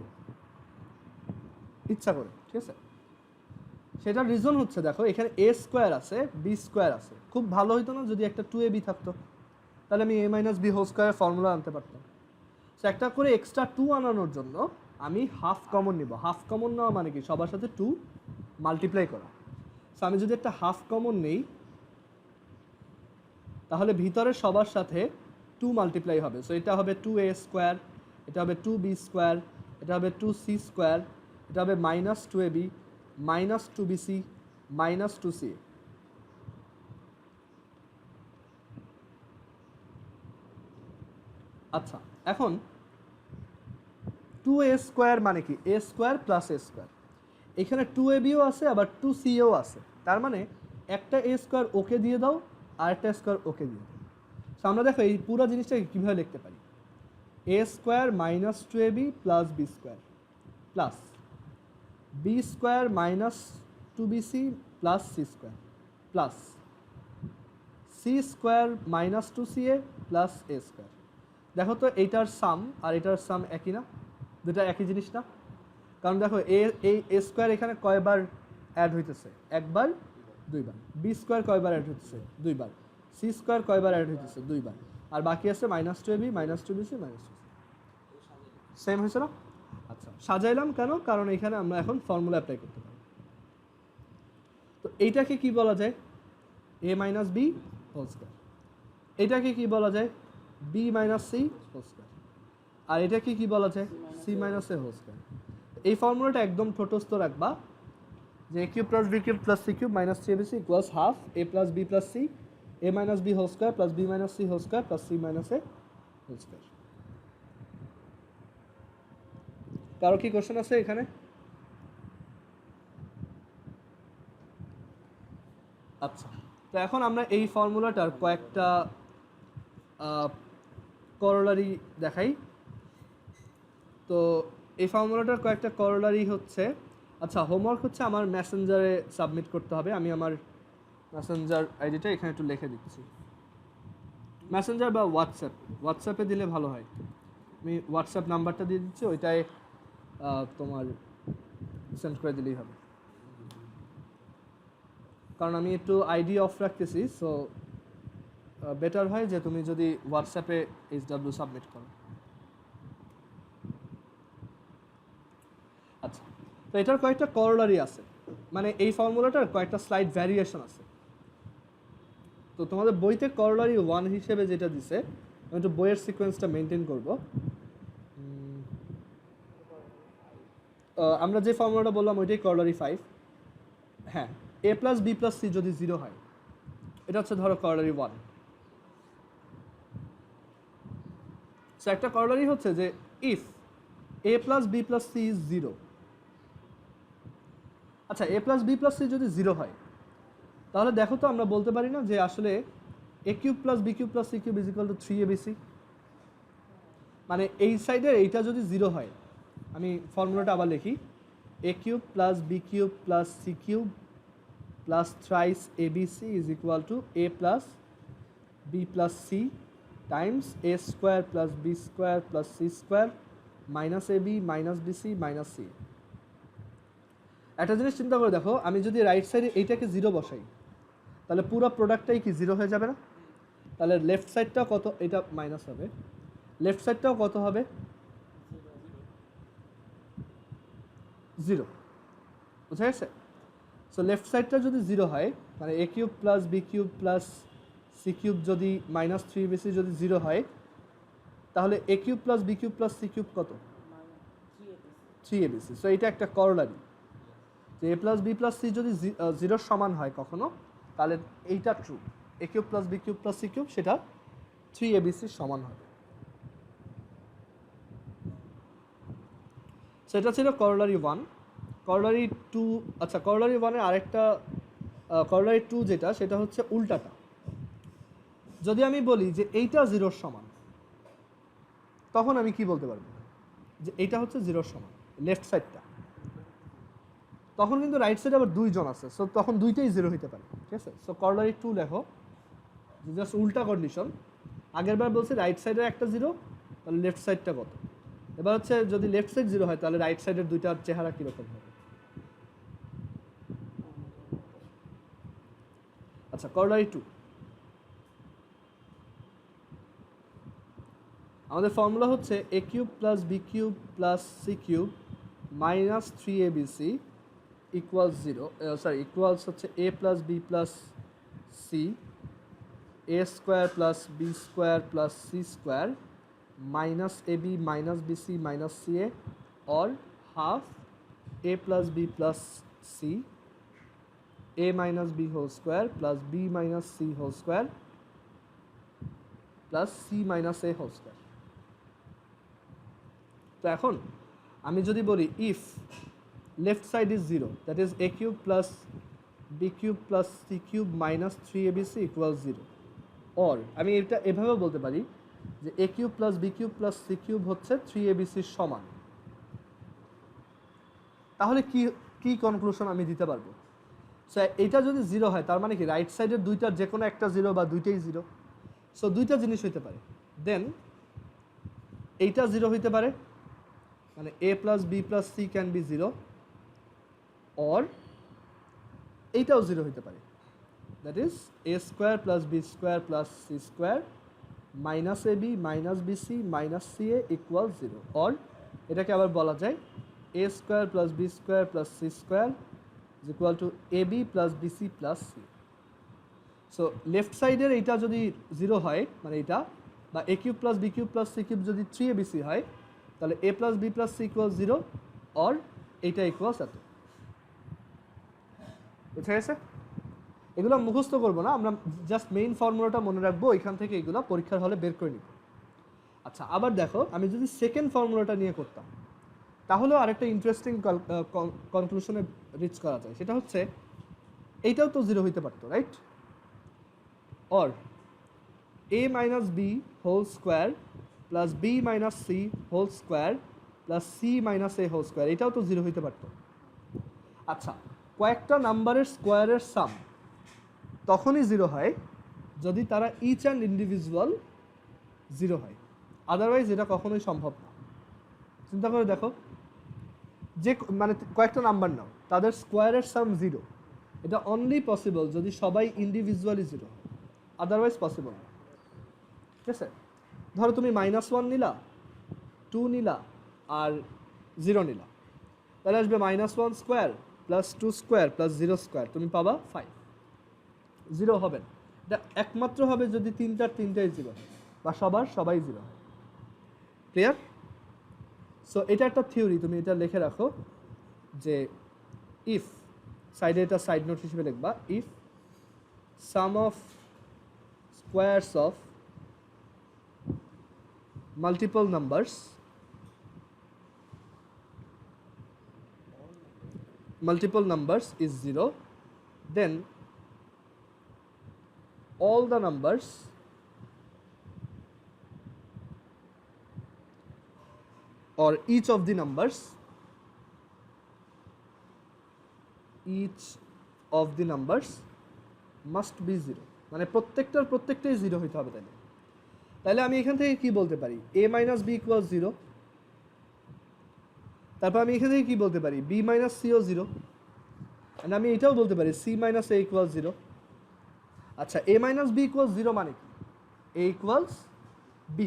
ইচ্ছা করে, ঠিক আছে? সেটার রিজন হচ্ছে, দেখো এখানে এ স্কোয়ার আছে বি স্কোয়ার আছে, খুব ভালো হইতো না যদি একটা টু এ বি থাকতো, তাহলে আমি এ মাইনাস বি হোল স্কোয়ারের ফর্মুলা আনতে পারতাম। সো একটা করে এক্সট্রা টু আনানোর জন্য আমি হাফ কমন নিব। হাফ কমন নেওয়া মানে কি? সবার সাথে টু মাল্টিপ্লাই করা। সো আমি যদি একটা হাফ কমন নেই, তাহলে ভিতরে সবার সাথে টু মাল্টিপ্লাই হবে। সো এটা হবে টু এ স্কোয়ার, এটা হবে টু বি স্কোয়ার, এটা হবে টু সি স্কোয়ার, এটা হবে minus two A B minus two B C minus two C. আচ্ছা, এখন টু এ স্কোয়ার মানে কি? A square plus A square. এখানে টু এ বিও আছে আবার টু সিও আছে, তার মানে একটা এ স্কোয়ার ওকে দিয়ে দাও আর একটা স্কোয়ার ওকে দিয়ে দাও। সো আমরা দেখো এই পুরো জিনিসটাকে কীভাবে লিখতে পারি? A square minus two A B plus B square plus B square minus two B C plus C square plus C square minus two C A plus A square. দেখো তো এইটার সাম আর এটার সাম একই না? দুটা একই জিনিস না? কারণ দেখো এই এ স্কোয়ার এখানে কয়বার অ্যাড হইতেছে? একবার, দুইবার। বি স্কোয়ার কয়বার অ্যাড হইতেছে? দুইবার। সি স্কোয়ার কয়বার অ্যাড হইতেছে? দুইবার। আর বাকি আছে minus two A B minus two B C minus two C. Same হয়েছে না? আচ্ছা, সাজাইলাম কেন? কারণ এখানে আমরা এখন ফর্মুলা অ্যাপ্লাই করতে পারি। তো এইটাকে কি বলা যায়? A minus B whole square. এটাকে কি বলা যায়? B minus C whole square. আর এটাকে কি বলা যায়? C minus A whole square. এই ফর্মুলাটা একদম ঠোঁটস্থ রাখবা, যে A cube plus B cube plus C cube minus three B C equals half A plus B plus C A minus B whole square plus B minus C whole square plus C minus A whole square. কারো কি question আছে এখানে? আচ্ছা, তো এখন আমরা এই ফর্মুলাটার কয়েকটা করোলারি দেখাই। তো এই ফর্মুলাটার কয়েকটা করোলারি হচ্ছে, আচ্ছা হোমওয়ার্ক হচ্ছে আমার মেসেঞ্জারে সাবমিট করতে হবে। আমি আমার মেসেঞ্জার আইডিটা এখানে একটু লিখে দিচ্ছি। মেসেঞ্জার বা হোয়াটসঅ্যাপে দিলে ভালো হয়। আমি হোয়াটসঅ্যাপ নাম্বারটা দিয়ে দিচ্ছি, ওইটায় তোমার সেন্ড করে দিলেই হবে। কারণ আমি একটু আইডি অফ রাখতেছি, সো বেটার হয় যে তুমি যদি হোয়াটসঅ্যাপে HW সাবমিট করো। আচ্ছা, তো এটার কয়েকটা করোলারি আছে, মানে এই ফর্মুলাটার কয়েকটা স্লাইড ভ্যারিয়েশন আছে। তো তোমাদের বইতে করোলারি 1 হিসেবে যেটা দিছে আমি একটু বইয়ের সিকোয়েন্সটা মেনটেন করব। আমরা যে ফর্মুলাটা বললাম ওইটাই করলারি 5। হ্যাঁ, a plus B plus C যদি 0 হয়, এটা হচ্ছে ধরো করলারি 1। সো একটা করলারি হচ্ছে যে if a plus B plus C is 0। আচ্ছা, a plus B plus C যদি 0 হয়, তাহলে দেখো তো আমরা বলতে পারি না যে আসলে a cube plus B cube plus C cube is equal to 3abc। মানে এই সাইডের এইটা যদি 0 হয়, আমি ফর্মুলাটা আবার লিখি, a cube plus B cube plus C cube plus thrice abc is equal to a plus B plus C times a square plus B square plus C square minus ab minus BC minus C. একটা জিনিস চিন্তা করে দেখো, আমি যদি right সাইডে এইটাকে 0 বসাই, তাহলে পুরো প্রোডাক্টটাই কি 0 হয়ে যাবে না? তাহলে লেফট সাইডটাও কত, এটা মাইনাস হবে, লেফট সাইডটাও কত হবে? 0। বুঝা গেছে? সো লেফট সাইডটা যদি 0 হয়, মানে a cube plus B cube plus C cube যদি মাইনাস 3abc যদি 0 হয়, তাহলে a cube plus B cube plus C cube কত? 3abc। সো এটা একটা করলারি যে a plus B plus C যদি 0 সমান হয় কখনো, তাহলে এইটা true, a cube plus B cube plus C cube সেটা 3abc সমান হবে। সেটা ছিল করলারি 1। করলারি 2, আচ্ছা করলারি 1 এর আরেকটা করলারি 2 যেটা, সেটা হচ্ছে উল্টাটা। যদি আমি বলি যে এইটা 0 সমান, তখন আমি কি বলতে পারবো? যে এইটা হচ্ছে 0 সমান লেফট সাইডটা। তখন কিন্তু রাইট সাইডে আবার 2 জন আছে, সো তখন দুইটাই 0 হতে পারে। ঠিক আছে? সো করলারি 2 লেখো, জাস্ট উল্টা কন্ডিশন। আগের বার বলছি রাইট সাইডের একটা 0, তাহলে লেফট সাইডটা কত? এবার হচ্ছে যদি লেফট সাইড 0 হয়, তাহলে রাইট সাইডের দুইটার চেহারা কীরকম হবে? আচ্ছা, করলারি 2 আমাদের ফর্মুলা হচ্ছে a cube plus B cube plus C cube minus 3abc equals 0, sorry equals হচ্ছে a plus B plus C a square plus B square plus C square minus ab minus BC minus ca, or half a plus b plus c a minus b whole square plus b minus c whole square plus c minus a whole square। তো এখন আমি যদি বলি if left side is 0, that is a cube plus B cube plus C cube minus 3abc equal 0, or আমি এটা এভাবেও বলতে পারি যে a cube plus B cube plus C cube হচ্ছে 3abc সমান। তাহলে কি কি কনক্লুশন আমি দিতে পারবো? সো এটা যদি 0 হয়, তার মানে কি রাইট সাইডের দুইটার যে কোনো একটা 0 বা দুইটাই 0। সো দুইটা জিনিস হইতে পারে। দেন এইটা 0 হইতে পারে, মানে a plus B plus C can be 0, or এইটাও 0 হইতে পারে, that is a square plus B square plus C square minus ab minus BC minus ca equal 0, or এটাকে আবার বলা যায় a square plus B square plus C square is equal to ab plus BC plus C. So left সাইডের এইটা যদি 0 হয়, মানে এটা, বা a cube plus B cube plus C cube যদি 3abc হয়, তাহলে a plus B plus C equal 0, or এইটা ইকুয়ালস এত। বুঝা গেছে? এগুলো মুখস্থ করবো না, আমরা জাস্ট মেইন ফর্মুলাটা মনে রাখবো, এখান থেকে এগুলো পরীক্ষার হলে বের করে নিব। আচ্ছা, আবার দেখো আমি যদি সেকেন্ড ফর্মুলাটা নিয়ে করতাম, তাহলেও আরেকটা ইন্টারেস্টিং কনক্লুশনে রিচ করা যায়। সেটা হচ্ছে এইটাও তো 0 হইতে পারতো, right? Or a minus B whole square plus B minus C whole square plus C minus A whole square, এটাও তো 0 হইতে পারতো। আচ্ছা, কয়েকটা নাম্বারের স্কোয়ারের সাম তখনই 0 হয় যদি তারা ইচ অ্যান্ড ইন্ডিভিজুয়াল 0 হয়, আদারওয়াইজ এটা কখনোই সম্ভব না। চিন্তা করে দেখো, যে মানে কয়েকটা নাম্বার নাও, তাদের স্কোয়ারের সাম 0, এটা অনলি পসিবল যদি সবাই ইন্ডিভিজুয়ালি 0 হয়, আদারওয়াইজ পসিবল না। ঠিক আছে? ধরো তুমি -1 নিলা, 2 নিলা আর 0 নিলা, তাহলে আসবে -1 square plus 2 square plus 0 square, তুমি পাবা 5। 0 হবে না, এটা একমাত্র হবে যদি তিনটাই 0 হয়। বা সবাই 0 হয়। ক্লিয়ার? সো এটা একটা থিওরি, তুমি এটা লিখে রাখো যে ইফ, সাইডে এটা সাইড নোট হিসেবে লিখবা, if sum of squares of multiple numbers is 0, then all the numbers or each of the numbers must be 0, মানে প্রত্যেকটাই 0 হইতে হবে। তাহলে আমি এখান থেকে কি বলতে পারি, a minus b equals 0, তারপর আমি এখান থেকে কি বলতে পারি, b minus c O 0, and আমি এটাও বলতে পারি c minus a equals 0। আচ্ছা, a minus b equals 0 মানে কি, a equals b,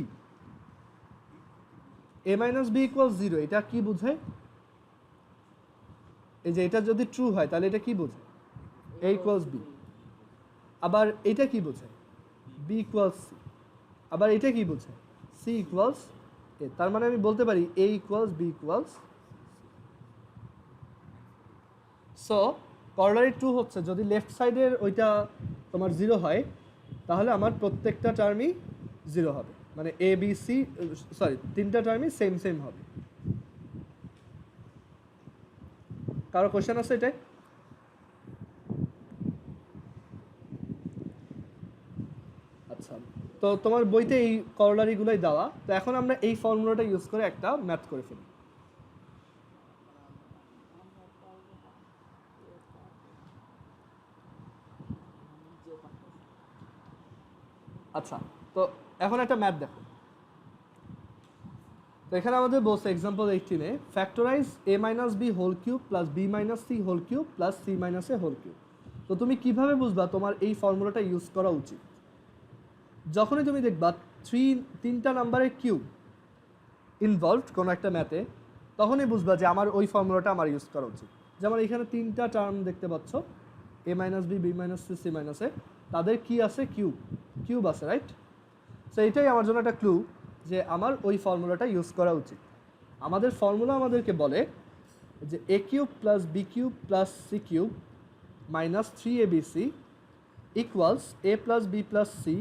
a minus b equals 0, এটা কি বোঝায়, এই যে এটা যদি ট্রু হয় তাহলে এটা কি বোঝায়, a equals b। আবার এটা কি বোঝায়, b equals c। আবার এটা কি বোঝায়, c equals a। তার মানে আমি বলতে পারি a equals b equals c। So corollary true হচ্ছে যদি লেফট সাইডের ওইটা তোমার 0 হয়, তাহলে আমার প্রত্যেকটা টার্মই 0 হবে, মানে a b c, সরি, তিনটা টার্মই সেম হবে। কারো কোশ্চেন আছে এটাই? আচ্ছা, তো তোমার বইতে এই করলারিগুলোই দেওয়া, তো এখন আমরা এই ফর্মুলাটা ইউজ করে একটা ম্যাথ করে ফেলি। আচ্ছা, তো এখন একটা ম্যাথ দেখো। তো এখানে আমাদের বলছে এক্সাম্পল 18-এ factorize a minus B whole cube plus B minus C whole cube plus C minus A whole cube. তো তুমি কিভাবে বুঝবা তোমার এই ফর্মুলাটা ইউজ করা উচিত? যখনই তুমি দেখবা তিনটা নাম্বারের কিউব ইনভলভড কোনো একটা ম্যাথে, তখনই বুঝবা যে আমার ওই ফর্মুলাটা আমার ইউজ করা উচিত। যেমন এখানে তিনটা টার্ম দেখতে পাচ্ছ, a minus B, B minus C, C minus A, তাদের কি আছে, কিউব আছে, রাইট? সো এটাই আমার জন্য একটা ক্লু যে আমার ওই ফর্মুলাটা ইউজ করা উচিত। আমাদের ফর্মুলা আমাদেরকে বলে যে a cube plus B cube plus C cube minus 3abc equals a plus B plus C,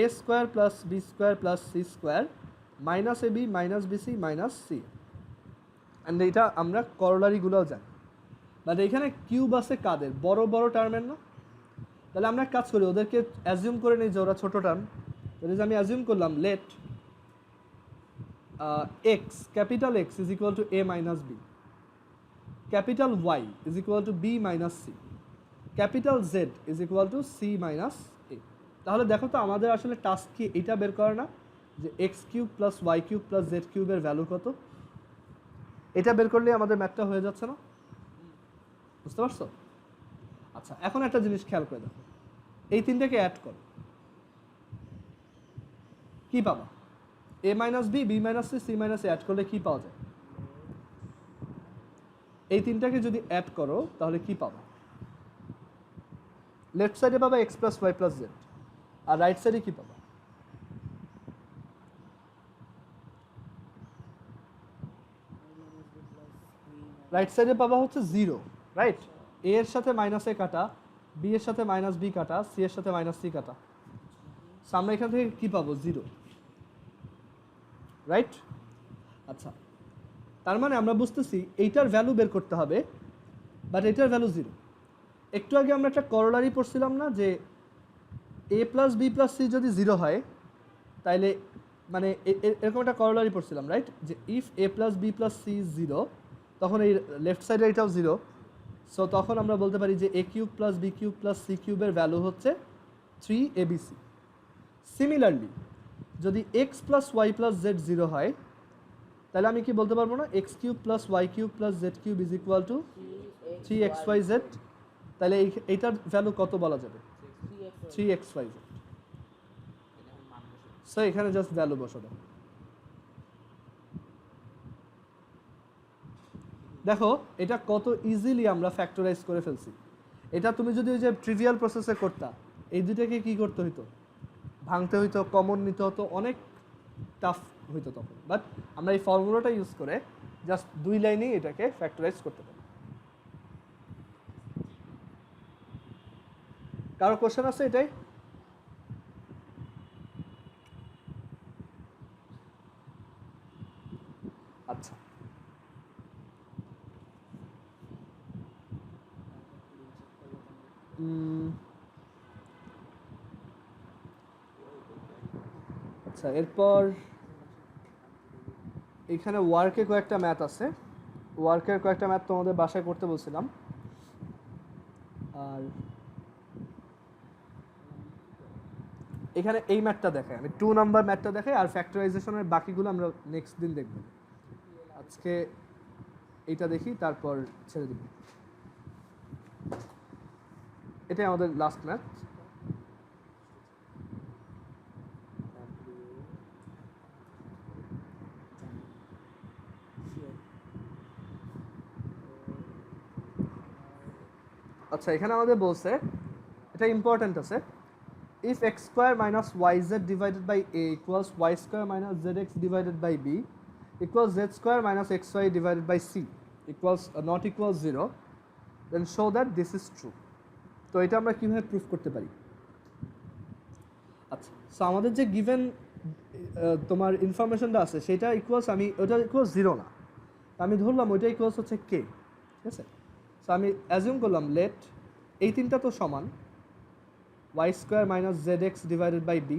a square plus B square plus C square minus ab minus BC minus C. And এইটা আমরা করলারিগুলোও জানি, but এখানে cube আছে কাদের, বড় টার্মের না? তাহলে আমরা কাজ করি, ওদেরকে অ্যাজিউম করে নিই যে ওরা ছোটো টার্ম। তাহলে যে আমি অ্যাজিউম করলাম let X, capital X is equal to A minus B, capital Y is equal to B minus C, capital Z is equal to C minus A. তাহলে দেখো তো আমাদের আসলে টাস্ক কি এটা বের করে না যে X cube plus Y cube plus Z কিউবের ভ্যালু কত? এটা বের করলে আমাদের ম্যাথটা হয়ে যাচ্ছে না? বুঝতে পারছো? আচ্ছা, এখন একটা জিনিস খেয়াল করে দেখো, এই তিনটাকে অ্যাড করো, কি পাবা? a minus B, B minus C, C minus A add করলে কি পাওয়া যায়? এই তিনটাকে যদি অ্যাড করো তাহলে কি পাবা? লেফট সাইডে পাবা X plus Y plus Z, আর রাইট সাইডে কি পাবা? রাইট সাইডে পাবা হচ্ছে 0, রাইট? এ এর সাথে মাইনাস এ কাটা, বি এর সাথে মাইনাস বি কাটা, সি এর সাথে মাইনাস সি কাটা, সামনে এখান থেকে কি পাবো? 0, রাইট? আচ্ছা, তার মানে আমরা বুঝতেছি এইটার ভ্যালু বের করতে হবে, বাট এটার ভ্যালু 0। একটু আগে আমরা একটা করলারি পড়ছিলাম না যে a plus B plus C যদি 0 হয়, তাইলে মানে এরকম একটা করলারি পড়ছিলাম, রাইট? যে if a plus B plus C is 0, তখন এই লেফট সাইডে এটাও 0। সো তখন আমরা বলতে পারি যে a cube plus B cube plus C কিউবের ভ্যালু হচ্ছে 3abc। সিমিলারলি যদি X plus Y plus Z 0 হয়, তাহলে আমি কি বলতে পারবো না, X cube plus Y cube plus Z cube is equal to 3xyz। তাহলে এইটার ভ্যালু কত বলা যাবে? 3xyz। সো এখানে জাস্ট ভ্যালু বসাবো। দেখো এটা কত ইজিলি আমরা ফ্যাক্টরাইজ করে ফেলছি। এটা তুমি যদি ওই যে ট্রিভিয়াল প্রসেসে করতা, এই দুটাকে কি করতে হতো? ভাঙতে হইতো, কমন নিতে হতো, অনেক টাফ হইতো তখন। বাট আমরা এই ফর্মুলাটা ইউজ করে জাস্ট 2 লাইনেই এটাকে ফ্যাক্টরাইজ করতে পারি। কারো কোশ্চেন আছে এটাই? আচ্ছা, আচ্ছা এরপর এখানে ওয়ার্কে কয়েকটা ম্যাথ আছে। ওয়ার্কের কয়েকটা ম্যাথ তোমাদের বাসায় করতে বলছিলাম। আর এখানে এই ম্যাথটা দেখাই, আমি 2 নাম্বার ম্যাথটা দেখাই, আর ফ্যাক্টরাইজেশনের বাকিগুলো আমরা নেক্সট দিন দেখব। আজকে এইটা দেখি, তারপর ছেড়ে দিব। এটাই আমাদের লাস্ট ম্যাথ। আচ্ছা, এখানে আমাদের বলছে, এটা ইম্পর্টেন্ট আছে, if x square minus yz divided by a equals y square minus zx divided by b equals z square minus xy divided by c equals not equals 0, then show that this is true. তো এটা আমরা কিভাবে proof করতে পারি? আচ্ছা, so আমাদের যে given তোমার ইনফরমেশনটা আছে সেটা ইকুয়ালস, আমি ওটা ইকুয়ালস 0 না, আমি ধরলাম ওইটা ইকুয়ালস হচ্ছে k, ঠিক আছে? সো আমি অ্যাজিউম করলাম লেট এই তিনটা তো সমান, y square minus zx divided by b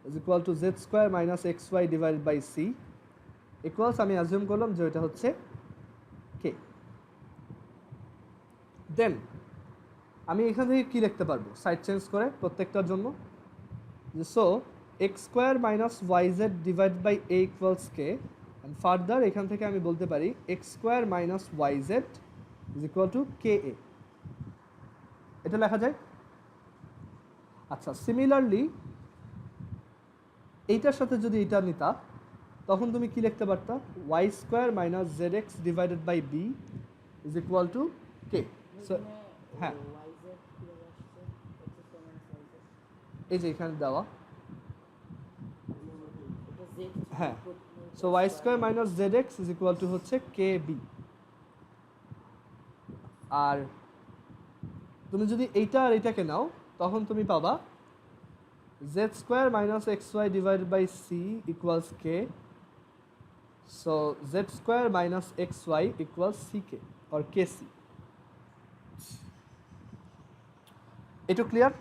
is equal to z square minus xy divided by c equals, আমি অ্যাজিউম করলাম যে এটা হচ্ছে k। দেন আমি এখান থেকে কি লিখতে পারবো সাইড চেঞ্জ করে প্রত্যেকটার জন্য, যে so x square minus yz divided by a equals k, and further এখান থেকে আমি বলতে পারি x square minus yz is equal to ka। এটা লেখা যায়? আচ্ছা, সিমিলারলি এইটার সাথে যদি এটা নিতা, তখন তুমি কি লিখতে পারতা? y square minus Z X divided by B is equal to K. হ্যাঁ, এই যে এখানে দেওয়া, হ্যাঁ, so y square minus Z X is equal to হচ্ছে কে বি। আর তুমি যদি এইটা আর এইটাকে নাও, তখন তুমি পাবা z square minus xy divided by c equals k, so z square minus xy equals ck or kc. এটা ক্লিয়ার?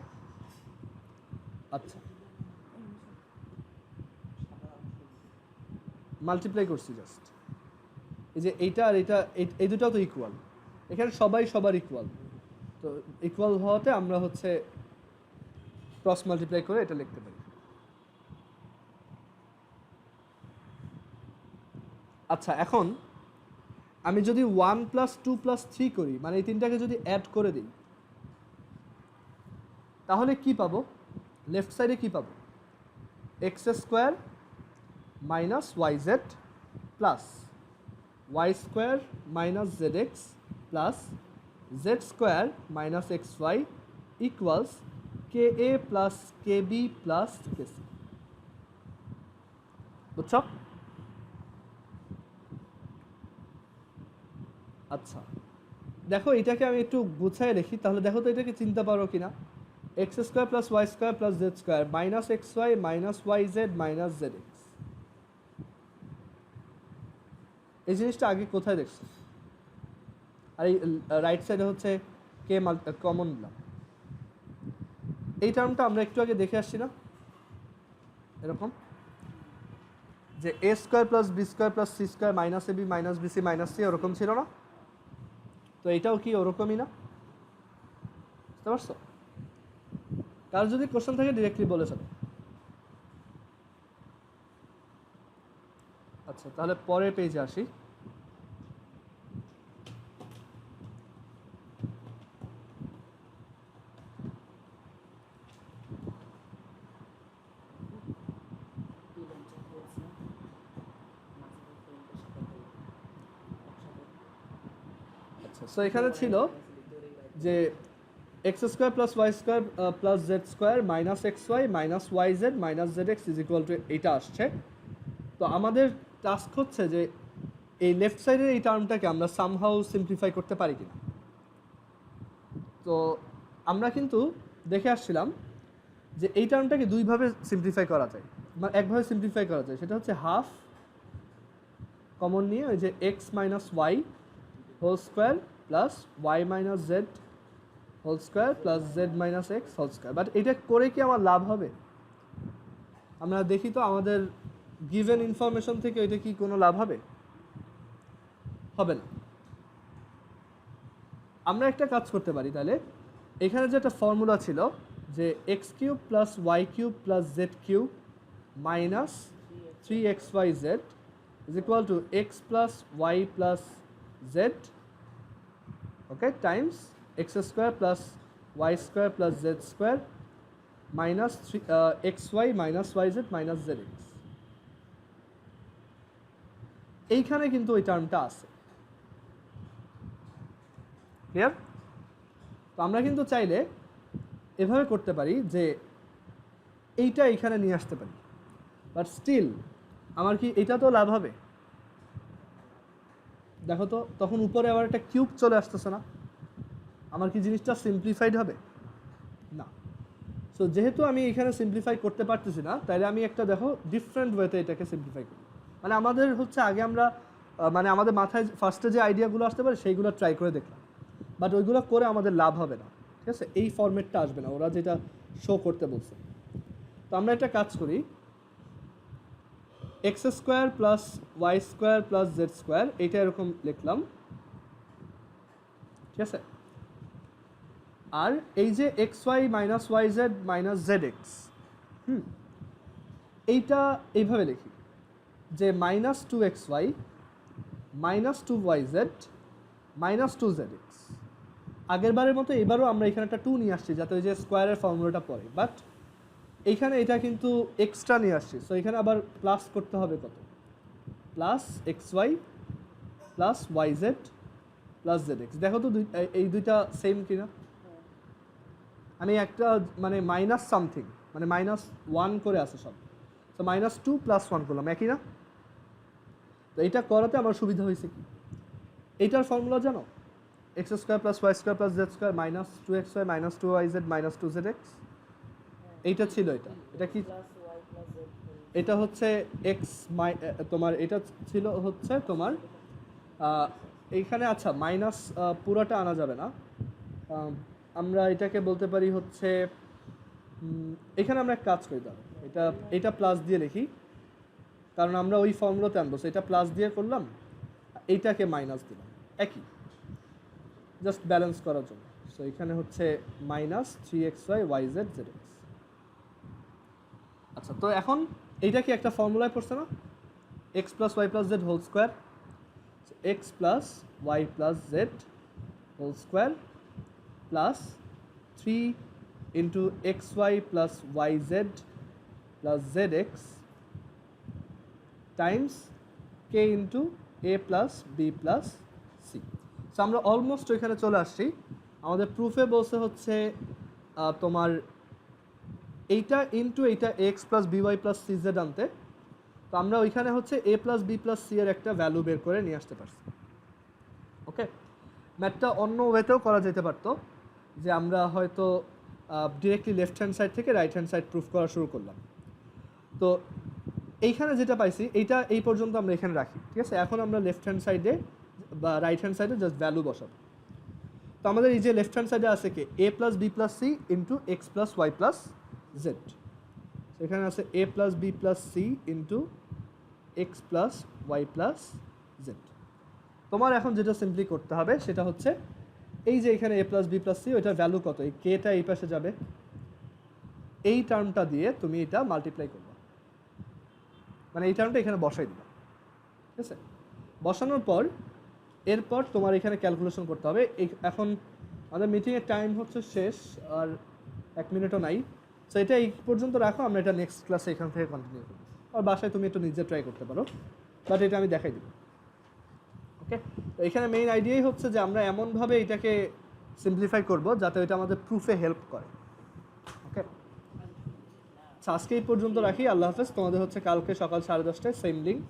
আচ্ছা, মাল্টিপ্লাই করছি জাস্ট, এই যে এইটা আর এইটা, এই দুটাও তো ইকুয়াল, এখানে সবাই সবার ইকুয়াল, তো ইকুয়াল হওয়াতে আমরা হচ্ছে ক্রস মাল্টিপ্লাই করে এটা লিখতে পারি। আচ্ছা, এখন আমি যদি 1 প্লাস 2 প্লাস 3 করি, মানে এই তিনটাকে যদি অ্যাড করে দিই, তাহলে কি পাবো? লেফট সাইডে কি পাবো? X square minus Y Z plus Y square minus Z X plus Z square minus X Y equals K A plus K B plus K C. বুঝছো? আচ্ছা, দেখো এটাকে আমি একটু গুছায় লিখি, তাহলে দেখো তো এটাকে চিনতে পারো কিনা। X square plus Y square plus Z square minus X Y minus Y Z minus Z X, এই জিনিসটা আগে কোথায় দেখছো? আর এই রাইট সাইডে হচ্ছে কে কমন নিলাম, এই টার্মটা আমরা একটু আগে দেখে আসছি না, এরকম যে A square plus B square plus C square minus A B minus B C minus C, ওরকম ছিল না? তো এটাও কি ওরকমই না? বুঝতে পারছো? কার যদি কোশ্চেন থাকে ডিরেক্টলি বলে ফেলো। আচ্ছা, তাহলে পরের পেজে আসি। আচ্ছা, সো এখানে ছিল যে X square plus Y square plus Z square minus X Y minus Y Z minus Z X is equal to এইটা আসছে। তো আমাদের টাস্ক হচ্ছে যে এই লেফট সাইডের এই টার্মটাকে আমরা সামহাউ সিম্পলিফাই করতে পারি কিনা। তো আমরা কিন্তু দেখে আসছিলাম যে এই টার্মটাকে দুইভাবে সিম্পলিফাই করা যায়, মানে একভাবে সিম্পলিফাই করা যায়, সেটা হচ্ছে হাফ কমন নিয়ে ওই যে X minus Y whole square plus Y minus Z whole square plus Z minus X whole square. But এটা করে কি আমার লাভ হবে? আমরা দেখি তো আমাদের গিভেন ইনফরমেশন থেকে এটা কি কোনো লাভ হবে? হবে না। আমরা একটা কাজ করতে পারি তাহলে, এখানে যে একটা ফর্মুলা ছিল যে X cube plus Y cube plus Z cube minus 3xyz is equal to x plus y plus z, okay, times x square plus y square plus z square minus xy minus yz minus zx। এইখানে কিন্তু ওই টার্মটা আছে, clear? তো আমরা কিন্তু চাইলে এভাবে করতে পারি যে এইটা এইখানে নিয়ে আসতে পারি, বাট স্টিল আমার কি এটা তো লাভ হবে? দেখো তো, তখন উপরে আবার একটা কিউব চলে আসতেছে না? আমার কি জিনিসটা সিম্পলিফাইড হবে না? সো যেহেতু আমি এখানে সিম্পলিফাই করতে পারতেছি না, তাইলে আমি একটা দেখো ডিফারেন্ট ওয়েতে এটাকে সিম্পলিফাই করি। মানে আমাদের হচ্ছে আগে আমরা মানে আমাদের মাথায় ফার্স্টে যে আইডিয়াগুলো আসতে পারে সেইগুলো ট্রাই করে দেখলাম, বাট ওইগুলো করে আমাদের লাভ হবে না, ঠিক আছে? এই ফরম্যাটটা আসবে না ওরা যেটা শো করতে বলছে। তো আমরা একটা কাজ করি, X square plus Y square plus Z square এইটা এরকম লিখলাম, ঠিক আছে? আর এই যে X Y minus Y Z minus Z X, এইটা এইভাবে লিখি যে minus 2xy minus 2yz minus 2zx। আগের বারের মতো এবারও আমরা এখানে একটা 2 নিয়ে আসছি যাতে ওই যে স্কোয়ারের ফর্মুলাটা পড়ে, বাট এইখানে এটা কিন্তু এক্সট্রা নিয়ে আসছি। সো এখানে আবার প্লাস করতে হবে কত? Plus X Y plus Y Z plus Z X. দেখো তো এই দুইটা সেম কিনা? আমি একটা মানে মাইনাস সামথিং মানে মাইনাস 1 করে আছে সব, তো মাইনাস 2 প্লাস 1 করলাম, একই না? তো এটা করাতে আমার সুবিধা হয়েছে কি, এইটার ফর্মুলা জানো? X square plus Y square plus Z square minus 2xy minus 2yz minus 2zx, এইটা ছিল। এটা কি? এটা হচ্ছে এক্স তোমার এটা ছিল হচ্ছে তোমার এইখানে, আচ্ছা মাইনাস পুরোটা আনা যাবে না, আমরা এটাকে বলতে পারি হচ্ছে এখানে আমরা এক কাজ করি, দাও এটা প্লাস দিয়ে লিখি, কারণ আমরা ওই ফর্মুলাতে আনবো। এটা প্লাস দিয়ে করলাম, এইটাকে মাইনাস দিলাম, একই, জাস্ট ব্যালেন্স করার জন্য। সো এখানে হচ্ছে মাইনাস 3xy yz zx। আচ্ছা, তো এখন এইটা কি একটা ফর্মুলায় পড়ছে না? X plus Y plus Z whole square, X plus Y plus Z whole square plus 3 into X Y plus Y Z plus Z X times K into A plus B plus C. So আমরা almost ওইখানে চলে আসছি। আমাদের প্রুফে বলছে হচ্ছে তোমার এইটা into এইটা X plus B Y plus C Z আনতে। তো আমরা ওইখানে হচ্ছে A plus B plus C এর একটা ভ্যালু বের করে নিয়ে আসতে পারছি। ওকে, ম্যাথটা অন্য ওয়েতেও করা যেতে পারতো, যে আমরা হয়তো ডিরেক্টলি লেফট হ্যান্ড সাইড থেকে রাইট হ্যান্ড সাইড প্রুফ করা শুরু করলাম। তো এইখানে যেটা পাইছি এইটা এই পর্যন্ত আমরা এখানে রাখি, ঠিক আছে? এখন আমরা লেফট হ্যান্ড সাইডে বা রাইট হ্যান্ড সাইডে জাস্ট ভ্যালু বসাবো। তো আমাদের এই যে লেফট হ্যান্ড সাইডে আছে কি A plus B plus C into X plus Y plus Z, সেখানে আছে A plus B plus C into X plus Y plus Z. তোমার এখন যেটা সিম্পলি করতে হবে সেটা হচ্ছে এই যে এখানে এ প্লাস বি প্লাস সি, ওইটার ভ্যালু কত? এই কেটা এই পাশে যাবে, এই টার্মটা দিয়ে তুমি এটা মাল্টিপ্লাই করবে, মানে এই টার্মটা এখানে বসাই দিবা, ঠিক আছে? বসানোর পর এরপর তোমার এখানে ক্যালকুলেশন করতে হবে। এখন আমাদের মিটিংয়ের টাইম হচ্ছে শেষ, আর 1 মিনিটও নাই। সো এটা এই পর্যন্ত রাখো, আমরা এটা নেক্সট ক্লাসে এখান থেকে কন্টিনিউ করবো। আর বাসায় তুমি একটু নিজে ট্রাই করতে পারো, বাট এটা আমি দেখাই দিব। ওকে, তো এখানে মেইন আইডিয়াই হচ্ছে যে আমরা এমনভাবে এটাকে সিম্পলিফাই করব যাতে ওইটা আমাদের প্রুফে হেল্প করে। ওকে, আজকে এই পর্যন্ত রাখি। আল্লাহ হাফেজ। তোমাদের হচ্ছে কালকে সকাল 10:30টায় সেম লিঙ্ক।